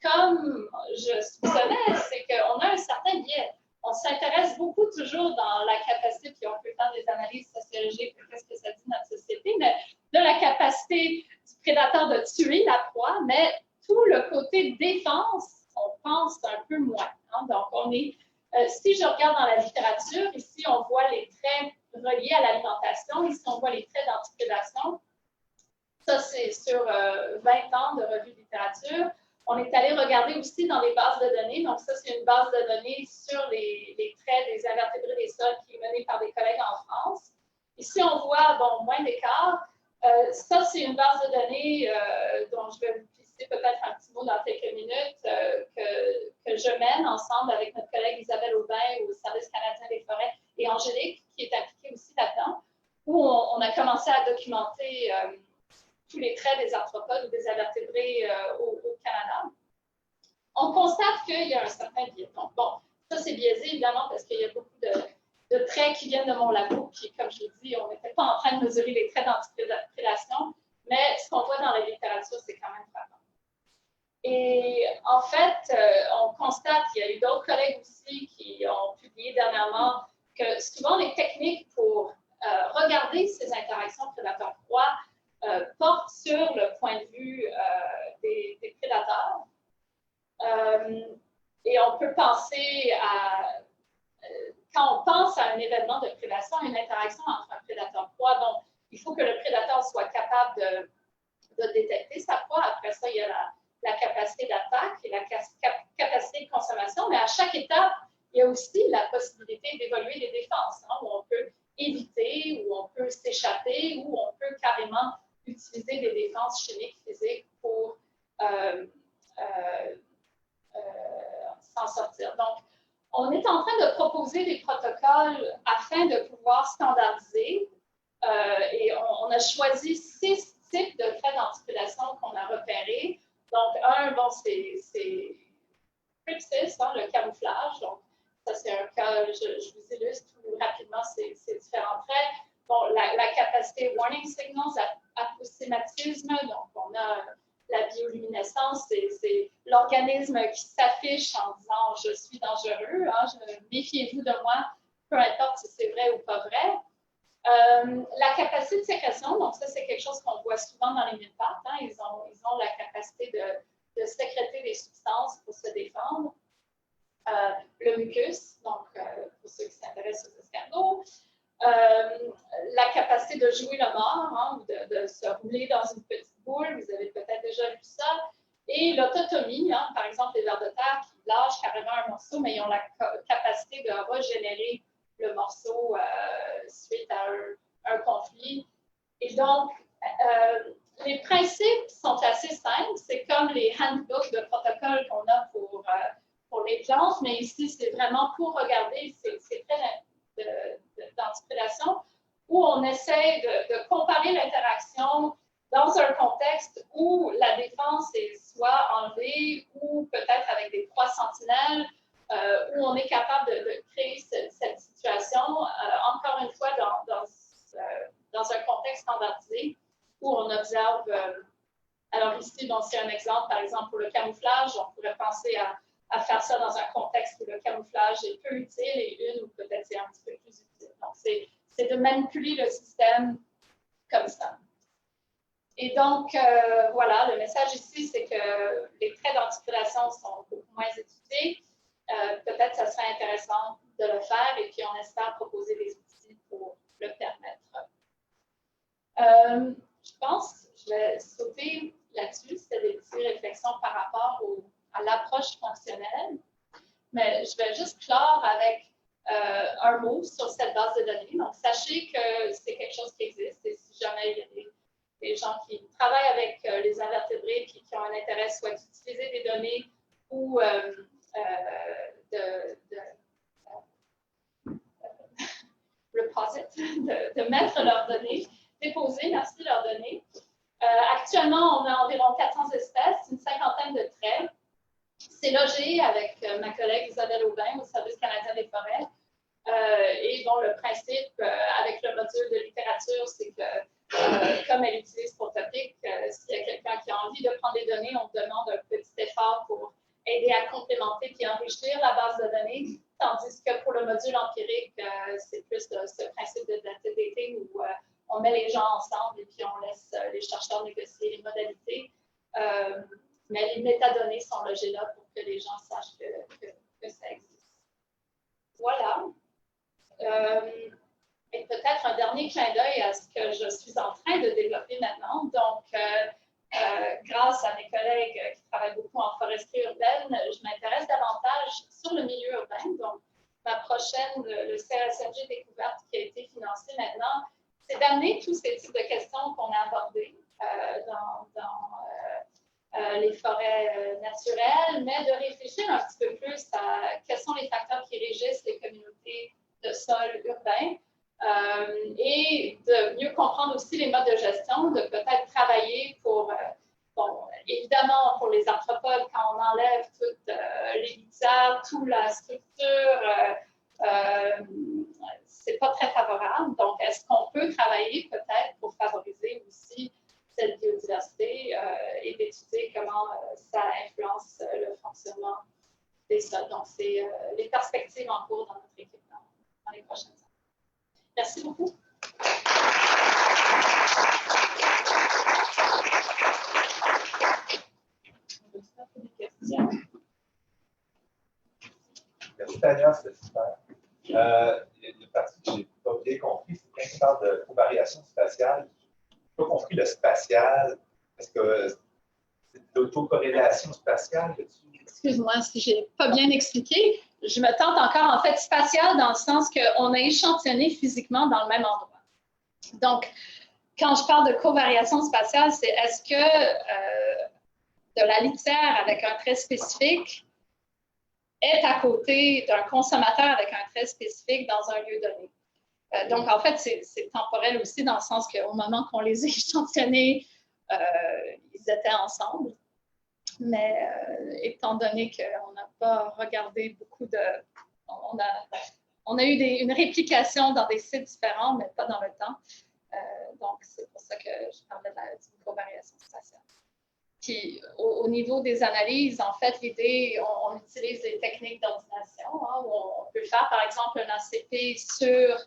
comme je soupçonnais, c'est qu'on a un certain biais. On s'intéresse beaucoup toujours dans la capacité, puis on peut faire des analyses sociologiques, qu'est-ce que ça dit notre société, mais de la capacité du prédateur de tuer la proie, mais tout le côté défense, on pense un peu moins. Hein? Donc, si je regarde dans la littérature, ici, on voit les traits reliés à l'alimentation. Ici, on voit les traits d'antiprédation. Ça, c'est sur 20 ans de revue de littérature. On est allé regarder aussi dans les bases de données. Donc, ça, c'est une base de données sur les traits des invertébrés des sols qui est menée par des collègues en France. Ici, on voit, bon, moins d'écart. Ça, c'est une base de données dont je vais vous glisser peut-être un petit mot dans quelques minutes que je mène ensemble avec notre collègue Isabelle Aubin au Service canadien des forêts et Angélique, qui est impliquée aussi là-dedans, où on a commencé à documenter tous les traits des arthropodes ou des invertébrés au Canada. On constate qu'il y a un certain biais. Donc, bon, ça, c'est biaisé, évidemment, parce qu'il y a beaucoup de traits qui viennent de mon labo, puis comme je l'ai dit, on n'était pas en train de mesurer les traits d'antiprédation, mais ce qu'on voit dans la littérature, c'est quand même frappant. Et en fait, on constate, il y a eu d'autres collègues aussi qui ont publié dernièrement, que souvent les techniques pour regarder ces interactions prédateur-proie portent sur le point de vue des prédateurs. Et on peut penser à, quand on pense à un événement de prédation, une interaction entre un prédateur-proie, donc il faut que le prédateur soit capable de détecter sa proie. Après ça, il y a la capacité d'attaque et la capacité de consommation, mais à chaque étape, il y a aussi la possibilité d'évoluer les défenses, hein, où on peut éviter, où on peut s'échapper, où on peut carrément utiliser des défenses chimiques, physiques pour s'en sortir. Donc, on est en train de proposer des protocoles afin de pouvoir standardiser et on a choisi 6 types de faits d'antiprédation qu'on a repérés. Donc, bon, c'est crypsis, hein, le camouflage. Donc, ça, c'est un cas, je vous illustre rapidement ces différents traits. Bon, la capacité warning signals, approximatisme, donc on a la bioluminescence, c'est l'organisme qui s'affiche en disant « je suis dangereux hein, méfiez-vous de moi », peu importe si c'est vrai ou pas vrai. La capacité de sécrétion, donc ça, c'est quelque chose qu'on voit souvent dans les mille-pattes. Hein, ils ont la capacité de sécréter des substances pour se défendre. Le mucus, donc pour ceux qui s'intéressent aux escargots. La capacité de jouer le mort, hein, ou de se rouler dans une petite boule, vous avez peut-être déjà vu ça. Et l'autotomie, hein, par exemple, les vers de terre qui lâchent carrément un morceau, mais ils ont la capacité de régénérer le morceau suite à un conflit. Et donc, les principes sont assez simples. C'est comme les handbooks de protocole qu'on a pour les plantes, mais ici, c'est vraiment pour regarder ces traits d'antiprédation où on essaie de comparer l'interaction dans un contexte où la défense est soit enlevée ou peut-être avec des proies sentinelles, où on est capable de créer cette situation, encore une fois, dans un contexte standardisé, où on observe, alors ici, c'est un exemple, par exemple, pour le camouflage, on pourrait penser à faire ça dans un contexte où le camouflage est peu utile et où peut-être c'est un petit peu plus utile. Donc, c'est de manipuler le système comme ça. Et donc, voilà, le message ici, c'est que les traits d'articulation sont beaucoup moins étudiés. Peut-être que ça serait intéressant de le faire et puis on espère proposer des outils pour le permettre. Je pense que je vais sauter là-dessus. C'était des petites réflexions par rapport à l'approche fonctionnelle. Mais je vais juste clore avec un mot sur cette base de données. Donc, sachez que c'est quelque chose qui existe et si jamais il y a des gens qui travaillent avec les invertébrés et qui ont un intérêt soit d'utiliser des données ou de mettre leurs données, déposer, merci, leurs données. Actuellement, on a environ 400 espèces, une cinquantaine de traits. C'est logé avec ma collègue Isabelle Aubin au Service canadien des forêts. Et dont le principe avec le module de littérature, c'est que comme elle utilise pour topic, s'il y a quelqu'un qui a envie de prendre des données, on demande un petit effort pour aider à complémenter puis enrichir la base de données, tandis que pour le module empirique, c'est plus ce principe de TDT où on met les gens ensemble et puis on laisse les chercheurs négocier les modalités. Mais les métadonnées sont logées là pour que les gens sachent que ça existe. Voilà. Et peut-être un dernier clin d'œil à ce que je suis en train de développer maintenant. Donc, grâce à mes collègues qui travaillent beaucoup en foresterie urbaine, je m'intéresse davantage sur le milieu urbain. Donc, ma prochaine, le CRSMG Découverte qui a été financé maintenant, c'est d'amener tous ces types de questions qu'on a abordées dans les forêts naturelles, mais de réfléchir un petit peu plus à quels sont les facteurs qui régissent les communautés de sol urbain et de mieux comprendre aussi les modes de gestion, de peut-être travailler pour, bon, évidemment pour les arthropodes, quand on enlève toutes les litières, toute la structure, c'est pas très favorable. Donc, est-ce qu'on peut travailler peut-être pour favoriser aussi cette biodiversité et d'étudier comment ça influence le fonctionnement des sols. Donc, c'est les perspectives en cours dans notre équipe dans les prochaines années. Merci beaucoup. On va se faire des questions. Tania, c'est super. Il y a une partie que je n'ai pas bien compris, c'est quand on parle de covariation spatiale. Je n'ai pas compris le spatial. Est-ce que c'est de l'autocorrélation spatiale? Excuse-moi si je n'ai pas bien expliqué. Je me tente encore, en fait, spatial dans le sens qu'on a échantillonné physiquement dans le même endroit. Donc, quand je parle de covariation spatiale, c'est est-ce que de la litière avec un trait spécifique est à côté d'un consommateur avec un trait spécifique dans un lieu donné. Donc, en fait, c'est temporel aussi dans le sens qu'au moment qu'on les a échantillonnés, ils étaient ensemble. Mais étant donné qu'on n'a pas regardé beaucoup de... On a eu une réplication dans des sites différents, mais pas dans le temps. Donc, c'est pour ça que je parlais d'une covariation spatiale. Puis, au niveau des analyses, en fait, l'idée, on utilise les techniques d'ordination, hein, où on peut faire, par exemple, un ACP sur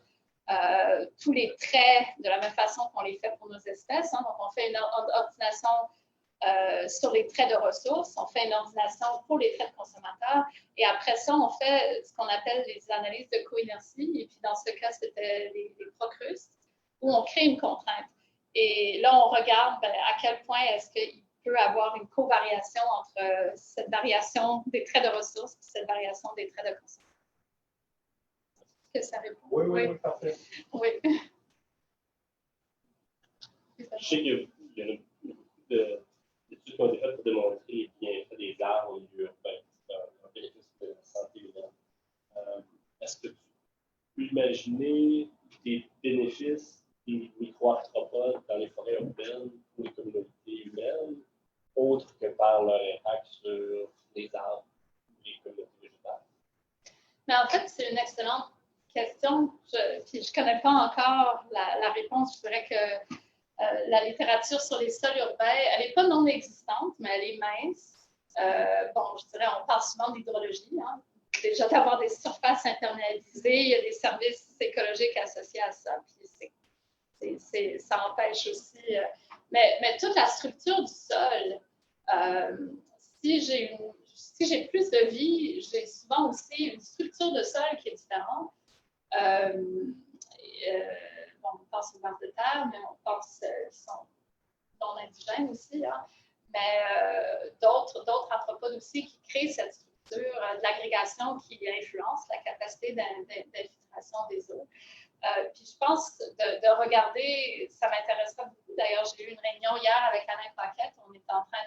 tous les traits de la même façon qu'on les fait pour nos espèces. Hein. Donc, on fait une ordination sur les traits de ressources, on fait une ordination pour les traits de consommateurs, et après ça, on fait ce qu'on appelle les analyses de coinertie, et puis dans ce cas, c'était les procrustes, où on crée une contrainte. Et là, on regarde à quel point est-ce qu'il peut avoir une covariation entre cette variation des traits de ressources et cette variation des traits de consommateurs. Est-ce que ça répond? Oui, parfait. Oui. Je sais qu'il y a beaucoup d'études qui ont été faites pour démontrer les bienfaits des arbres au milieu urbain, en bénéfice de la santé humaine. Est-ce que tu peux imaginer des bénéfices des micro-arthropodes dans les forêts urbaines pour les communautés humaines, autres que par leur impact sur les arbres ou les communautés végétales? Mais en fait, c'est une excellente question. Puis je ne connais pas encore la réponse. Je dirais que la littérature sur les sols urbains, elle n'est pas non existante, mais elle est mince. Bon, je dirais, on parle souvent d'hydrologie. Hein. Déjà, d'avoir des surfaces internalisées, il y a des services écologiques associés à ça. Puis ça empêche aussi. Mais toute la structure du sol, si j'ai plus de vie, j'ai souvent aussi une structure de sol qui est différente. Bon, on pense aux vers de terre, mais on pense qu'ils sont non indigènes aussi. Hein. Mais d'autres arthropodes aussi qui créent cette structure de l'agrégation qui influence la capacité d'infiltration des eaux. Puis je pense de regarder, ça m'intéresserait beaucoup. D'ailleurs, j'ai eu une réunion hier avec Alain Paquette. On est en train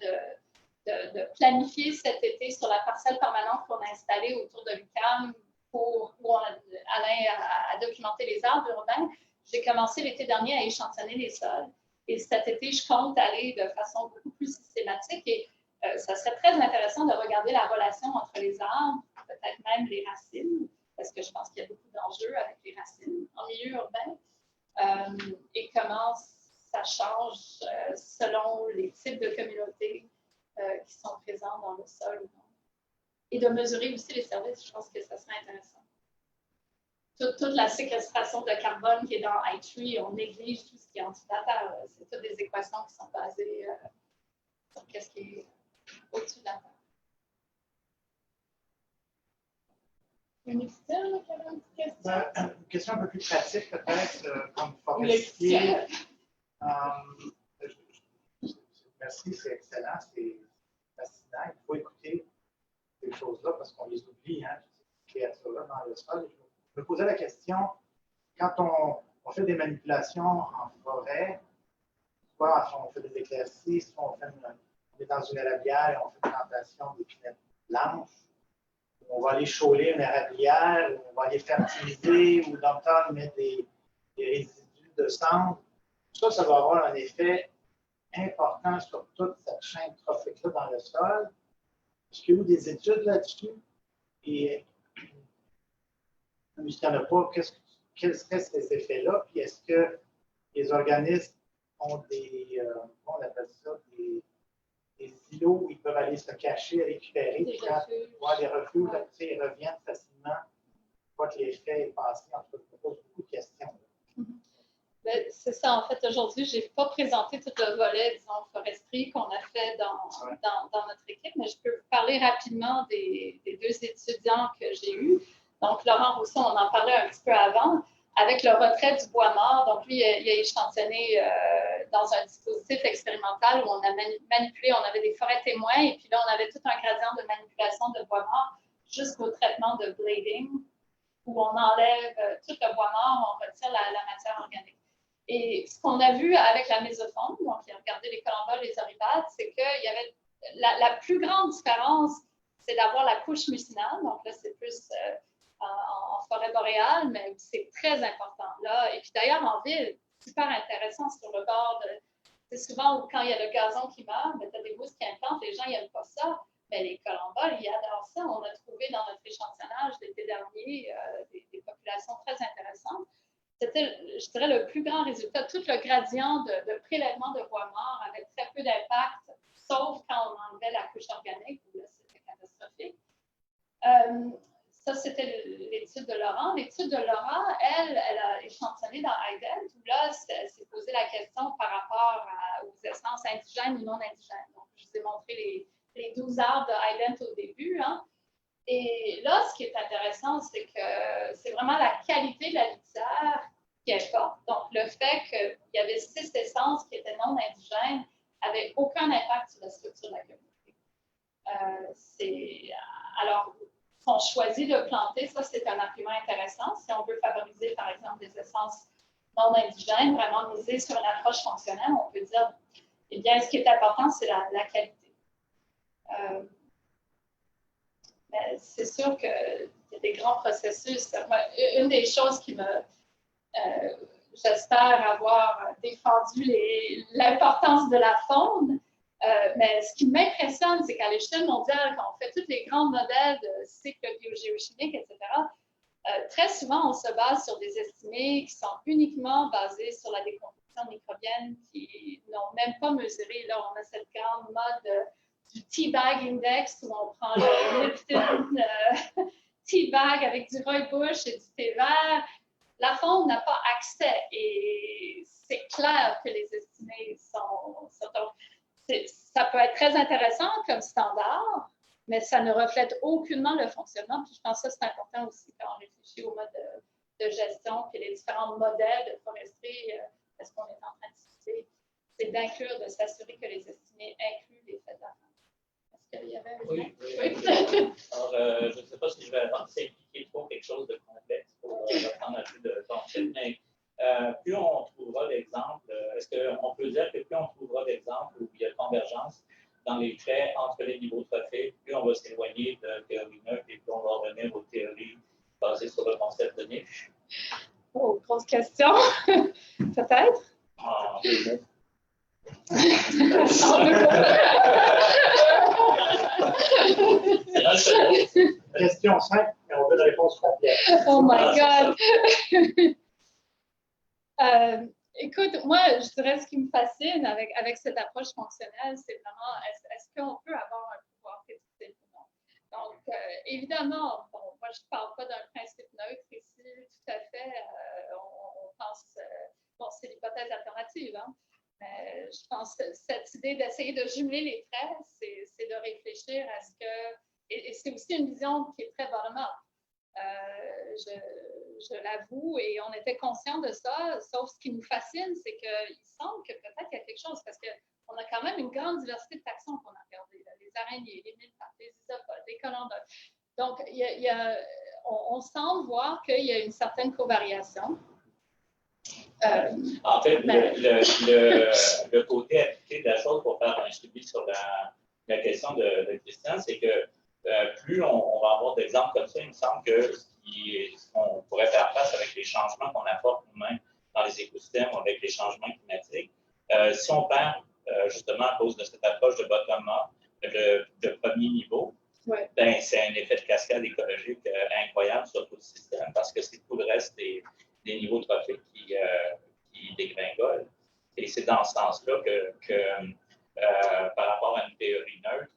de planifier cet été sur la parcelle permanente qu'on a installée autour de l'UQAM où Alain a documenté les arbres urbains. J'ai commencé l'été dernier à échantillonner les sols. Et cet été, je compte aller de façon beaucoup plus systématique. Et ça serait très intéressant de regarder la relation entre les arbres, peut-être même les racines, parce que je pense qu'il y a beaucoup d'enjeux avec les racines en milieu urbain, et comment ça change selon les types de communautés qui sont présents dans le sol. Et de mesurer aussi les services, je pense que ça serait intéressant. Toute la séquestration de carbone qui est dans iTree, on néglige tout ce qui est antidateur. C'est toutes des équations qui sont basées sur ce qui est au-dessus de la Terre. Une Christine qui avait une petite question? Une question un peu plus pratique, peut-être, comme forestier. Merci, c'est excellent, c'est fascinant. Il faut écouter ces choses-là parce qu'on les oublie, hein, ces créatures-là dans le sol. Je me posais la question, quand on fait des manipulations en forêt, soit on fait des éclaircies, soit on est dans une érablière et on fait une plantation d'épinette blanche, on va aller chauler une érablière, ou on va aller fertiliser, ou dans le temps, mettre des résidus de cendre. Ça va avoir un effet important sur toute cette chaîne trophique-là dans le sol. Est-ce qu'il y a eu des études là-dessus? Et s'il n'y en a pas, quels seraient ces effets-là? Puis est-ce que les organismes ont on appelle ça, des îlots où ils peuvent aller se cacher, récupérer, Des refuges, ils reviennent facilement une fois que l'effet est passé. En tout cas, je me pose beaucoup de questions. C'est ça, en fait, aujourd'hui, je n'ai pas présenté tout le volet, disons, foresterie qu'on a fait dans notre équipe, mais je peux vous parler rapidement des deux étudiants que j'ai eus. Donc, Laurent Rousseau, on en parlait un petit peu avant, avec le retrait du bois mort. Donc, lui, il a échantillonné dans un dispositif expérimental où on a manipulé, on avait des forêts témoins, et puis là, on avait tout un gradient de manipulation de bois mort jusqu'au traitement de blading, où on enlève tout le bois mort, on retire la matière organique. Et ce qu'on a vu avec la mésofaune, donc il a regardé les collemboles, les oribades, c'est qu'il y avait la plus grande différence, c'est d'avoir la couche mucinale. Donc là, c'est plus en forêt boréale, mais c'est très important là. Et puis d'ailleurs, en ville, super intéressant sur le bord de. C'est souvent où, quand il y a le gazon qui meurt, tu as des mousses qui implantent, les gens n'aiment pas ça. Mais les collemboles, ils adorent ça. On a trouvé dans notre échantillonnage l'été dernier des populations très intéressantes. C'était, je dirais, le plus grand résultat. Tout le gradient de prélèvement de bois mort avait très peu d'impact, sauf quand on enlevait la couche organique, où là, c'était catastrophique. Ça, c'était l'étude de Laurent. L'étude de Laurent, elle a échantillonné dans IDENT, où là, elle s'est posé la question par rapport aux essences indigènes ou non indigènes. Donc, je vous ai montré les 12 arbres de IDENT au début. Hein. Et là, ce qui est intéressant, c'est que c'est vraiment la qualité de la litière qui importe. Donc, le fait qu'il y avait 6 essences qui étaient non indigènes n'avait aucun impact sur la structure de la communauté. Alors, qu'on choisit de planter, ça, c'est un argument intéressant. Si on veut favoriser, par exemple, des essences non indigènes, vraiment miser sur une approche fonctionnelle, on peut dire, eh bien, ce qui est important, c'est la qualité. Mais c'est sûr qu'il y a des grands processus. Une des choses qui me... j'espère avoir défendu l'importance de la faune, mais ce qui m'impressionne, c'est qu'à l'échelle mondiale, quand on fait tous les grands modèles de cycles biogéochimiques, etc., très souvent, on se base sur des estimés qui sont uniquement basés sur la décomposition microbienne, qui n'ont même pas mesuré. Là, on a cette grande mode du T-bag index, où on prend le Lipton T-bag avec du rooibos et du thé vert. La faune n'a pas accès, et c'est clair que les estimés sont ça peut être très intéressant comme standard, mais ça ne reflète aucunement le fonctionnement. Puis je pense que ça, c'est important aussi quand on réfléchit au mode de gestion et les différents modèles de foresterie. Est-ce qu'on est en train de discuter? C'est d'inclure, de s'assurer que les estimés incluent les faits d'affaires. Est-ce qu'il y avait un... Oui. Alors, je ne sais pas si je vais simplifier trop quelque chose de complexe pour reprendre un peu de temps, mais plus on trouvera d'exemples, est-ce qu'on peut dire que plus on trouvera d'exemples où il y a convergence dans les traits entre les niveaux trophiques, plus on va s'éloigner de théorie neutre et plus on va revenir aux théories basées sur le concept de niche? Oh, grosse question. Peut-être. En 2 mots. Question simple, mais on veut une réponse complète. Oh my God! Écoute, moi, je dirais ce qui me fascine avec cette approche fonctionnelle, c'est vraiment, est-ce qu'on peut avoir un pouvoir prédictif ou non? Donc, évidemment, bon, moi, je ne parle pas d'un principe neutre ici, tout à fait. On pense, bon, c'est l'hypothèse alternative, hein? Mais je pense que cette idée d'essayer de jumeler les traits, c'est de réfléchir à ce que... Et c'est aussi une vision qui est très bottom-up. Je l'avoue, et on était conscient de ça, sauf ce qui nous fascine, c'est qu'il semble que peut-être qu'il y a quelque chose, parce qu'on a quand même une grande diversité de taxons qu'on a regardés, là, les araignées, les millepattes, les isopodes, les collemboles. Donc, on semble voir qu'il y a une certaine covariation. En fait, le côté appliqué de la chose pour faire un suivi sur la question de Christian, c'est que plus on va avoir d'exemples comme ça, il me semble que on pourrait faire face avec les changements qu'on apporte nous-mêmes dans les écosystèmes, avec les changements climatiques. Si on perd, justement, à cause de cette approche de bottom-up, de premier niveau, ouais. Ben, c'est un effet de cascade écologique incroyable sur tout le système, parce que c'est tout le reste des niveaux trophiques qui dégringolent. Et c'est dans ce sens-là que par rapport à une théorie neutre,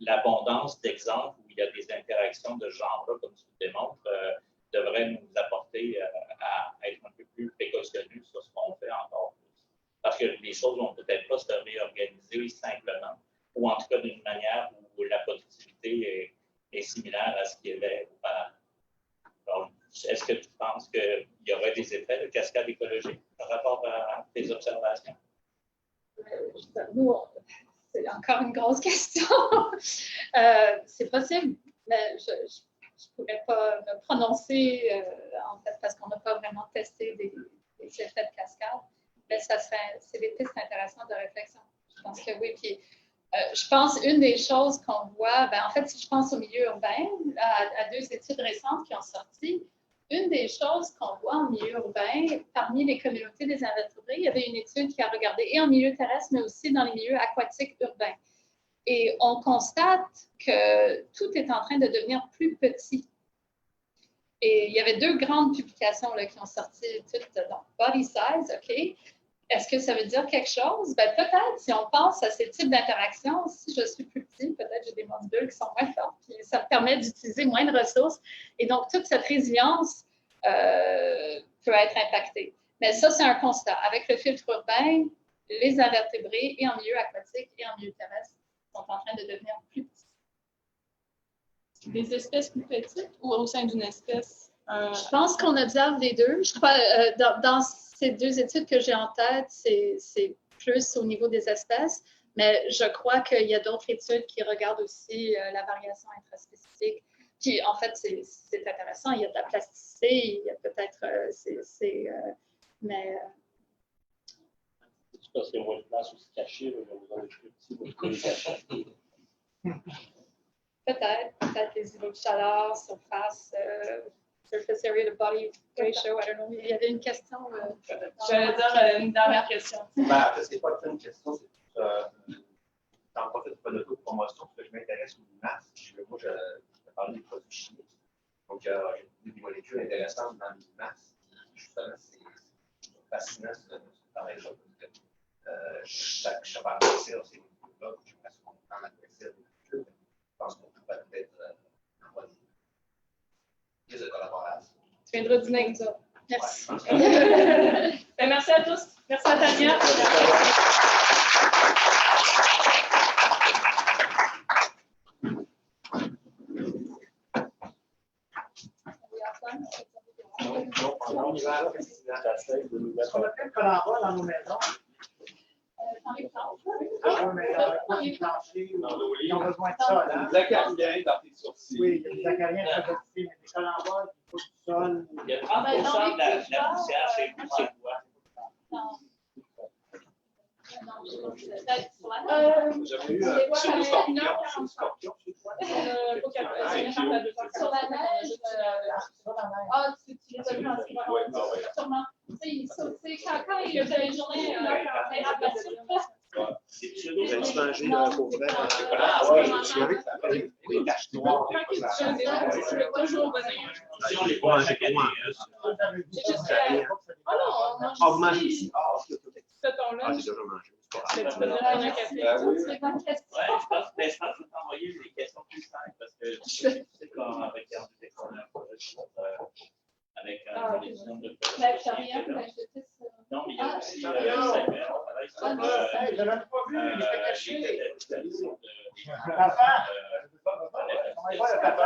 l'abondance d'exemples où il y a des interactions de ce genre-là, comme tu le démontres, devrait nous apporter à être un peu plus précautionneux sur ce qu'on fait encore plus. Parce que les choses vont peut-être pas se réorganiser simplement, ou en tout cas d'une manière où la productivité est similaire à ce qui est penses qu'il y aurait des effets de cascade écologique par rapport à tes observations? C'est encore une grosse question. C'est possible, mais je ne pourrais pas me prononcer, en fait, parce qu'on n'a pas vraiment testé des effets de cascade. Mais c'est des pistes intéressantes de réflexion. Je pense que oui. Puis, je pense une des choses qu'on voit, en fait, si je pense au milieu urbain, à 2 études récentes qui ont sorti, une des choses qu'on voit en milieu urbain, parmi les communautés des invertébrés, il y avait une étude qui a regardé et en milieu terrestre, mais aussi dans les milieux aquatiques urbains. Et on constate que tout est en train de devenir plus petit. Et il y avait 2 grandes publications là, qui ont sorti toutes dans Body Size, OK? Est-ce que ça veut dire quelque chose? Peut-être, si on pense à ces types d'interactions, si je suis plus petit, peut-être j'ai des mandibules qui sont moins fortes, puis ça me permet d'utiliser moins de ressources. Et donc, toute cette résilience peut être impactée. Mais ça, c'est un constat. Avec le filtre urbain, les invertébrés, et en milieu aquatique et en milieu terrestre, sont en train de devenir plus petits. Des espèces plus petites ou au sein d'une espèce? Je pense qu'on observe les deux. Je crois, dans ces 2 études que j'ai en tête, c'est plus au niveau des espèces, mais je crois qu'il y a d'autres études qui regardent aussi la variation intraspécifique. Puis, en fait, c'est intéressant. Il y a de la plasticité, il y a peut-être... mais... Je pense qu'il y a moins de place aussi cachée, mais on a des plus petits, vous pouvez les cacher. Peut-être les îlots de chaleur, surface, surface area to body ratio, I don't know. Il y avait une question. J'allais dire une dernière question. En fait, c'est pas une question, c'est en fait, c'est pas de promotion, parce que je m'intéresse aux masses. Moi, je vais parler des produits chimiques. Donc, j'ai des molécules intéressantes dans les masses. Justement, c'est fascinant ce travail-là. Je sais pas apprécier ces molécules-là, je pense qu'on prend l'apprécier des molécules. Je pense qu'on peut peut-être avoir des pistes de collaboration. Tu viendras dîner avec ça. Merci. Merci à tous. Merci à Tania. Est-ce qu'on a fait le collant dans nos maisons? Ils ont besoin de ça, là. Des acariens dans tes sourcils. Oui, il y a des acariens très petits, mais des collants bas, il faut du sol. Il y a 30% de la poussière chez vous, c'est quoi? J'avais eu un scorpion chez toi. Sur la neige, tu les as vus en sûrement. Quand il y a des journées à la surface, C'est pseudo. Tu manges pour vrai? Les taches noires. je vais toujours venir. Si on les voit chaque année. Ah non, Vous mangez ici? Ah, ok. ce ton-là. Ah, j'ai déjà mangé. Tu peux venir à un café. C'est pas une question. Ouais, je pense que je vais t'envoyer des questions plus simples parce que c'est comme avec avec un édition de. Mais je n'ai rien pour ajouter ça. Non, mais il y a aussi Samuel, on travaille sur Je ne l'ai pas vu, il était caché. les L'affaire.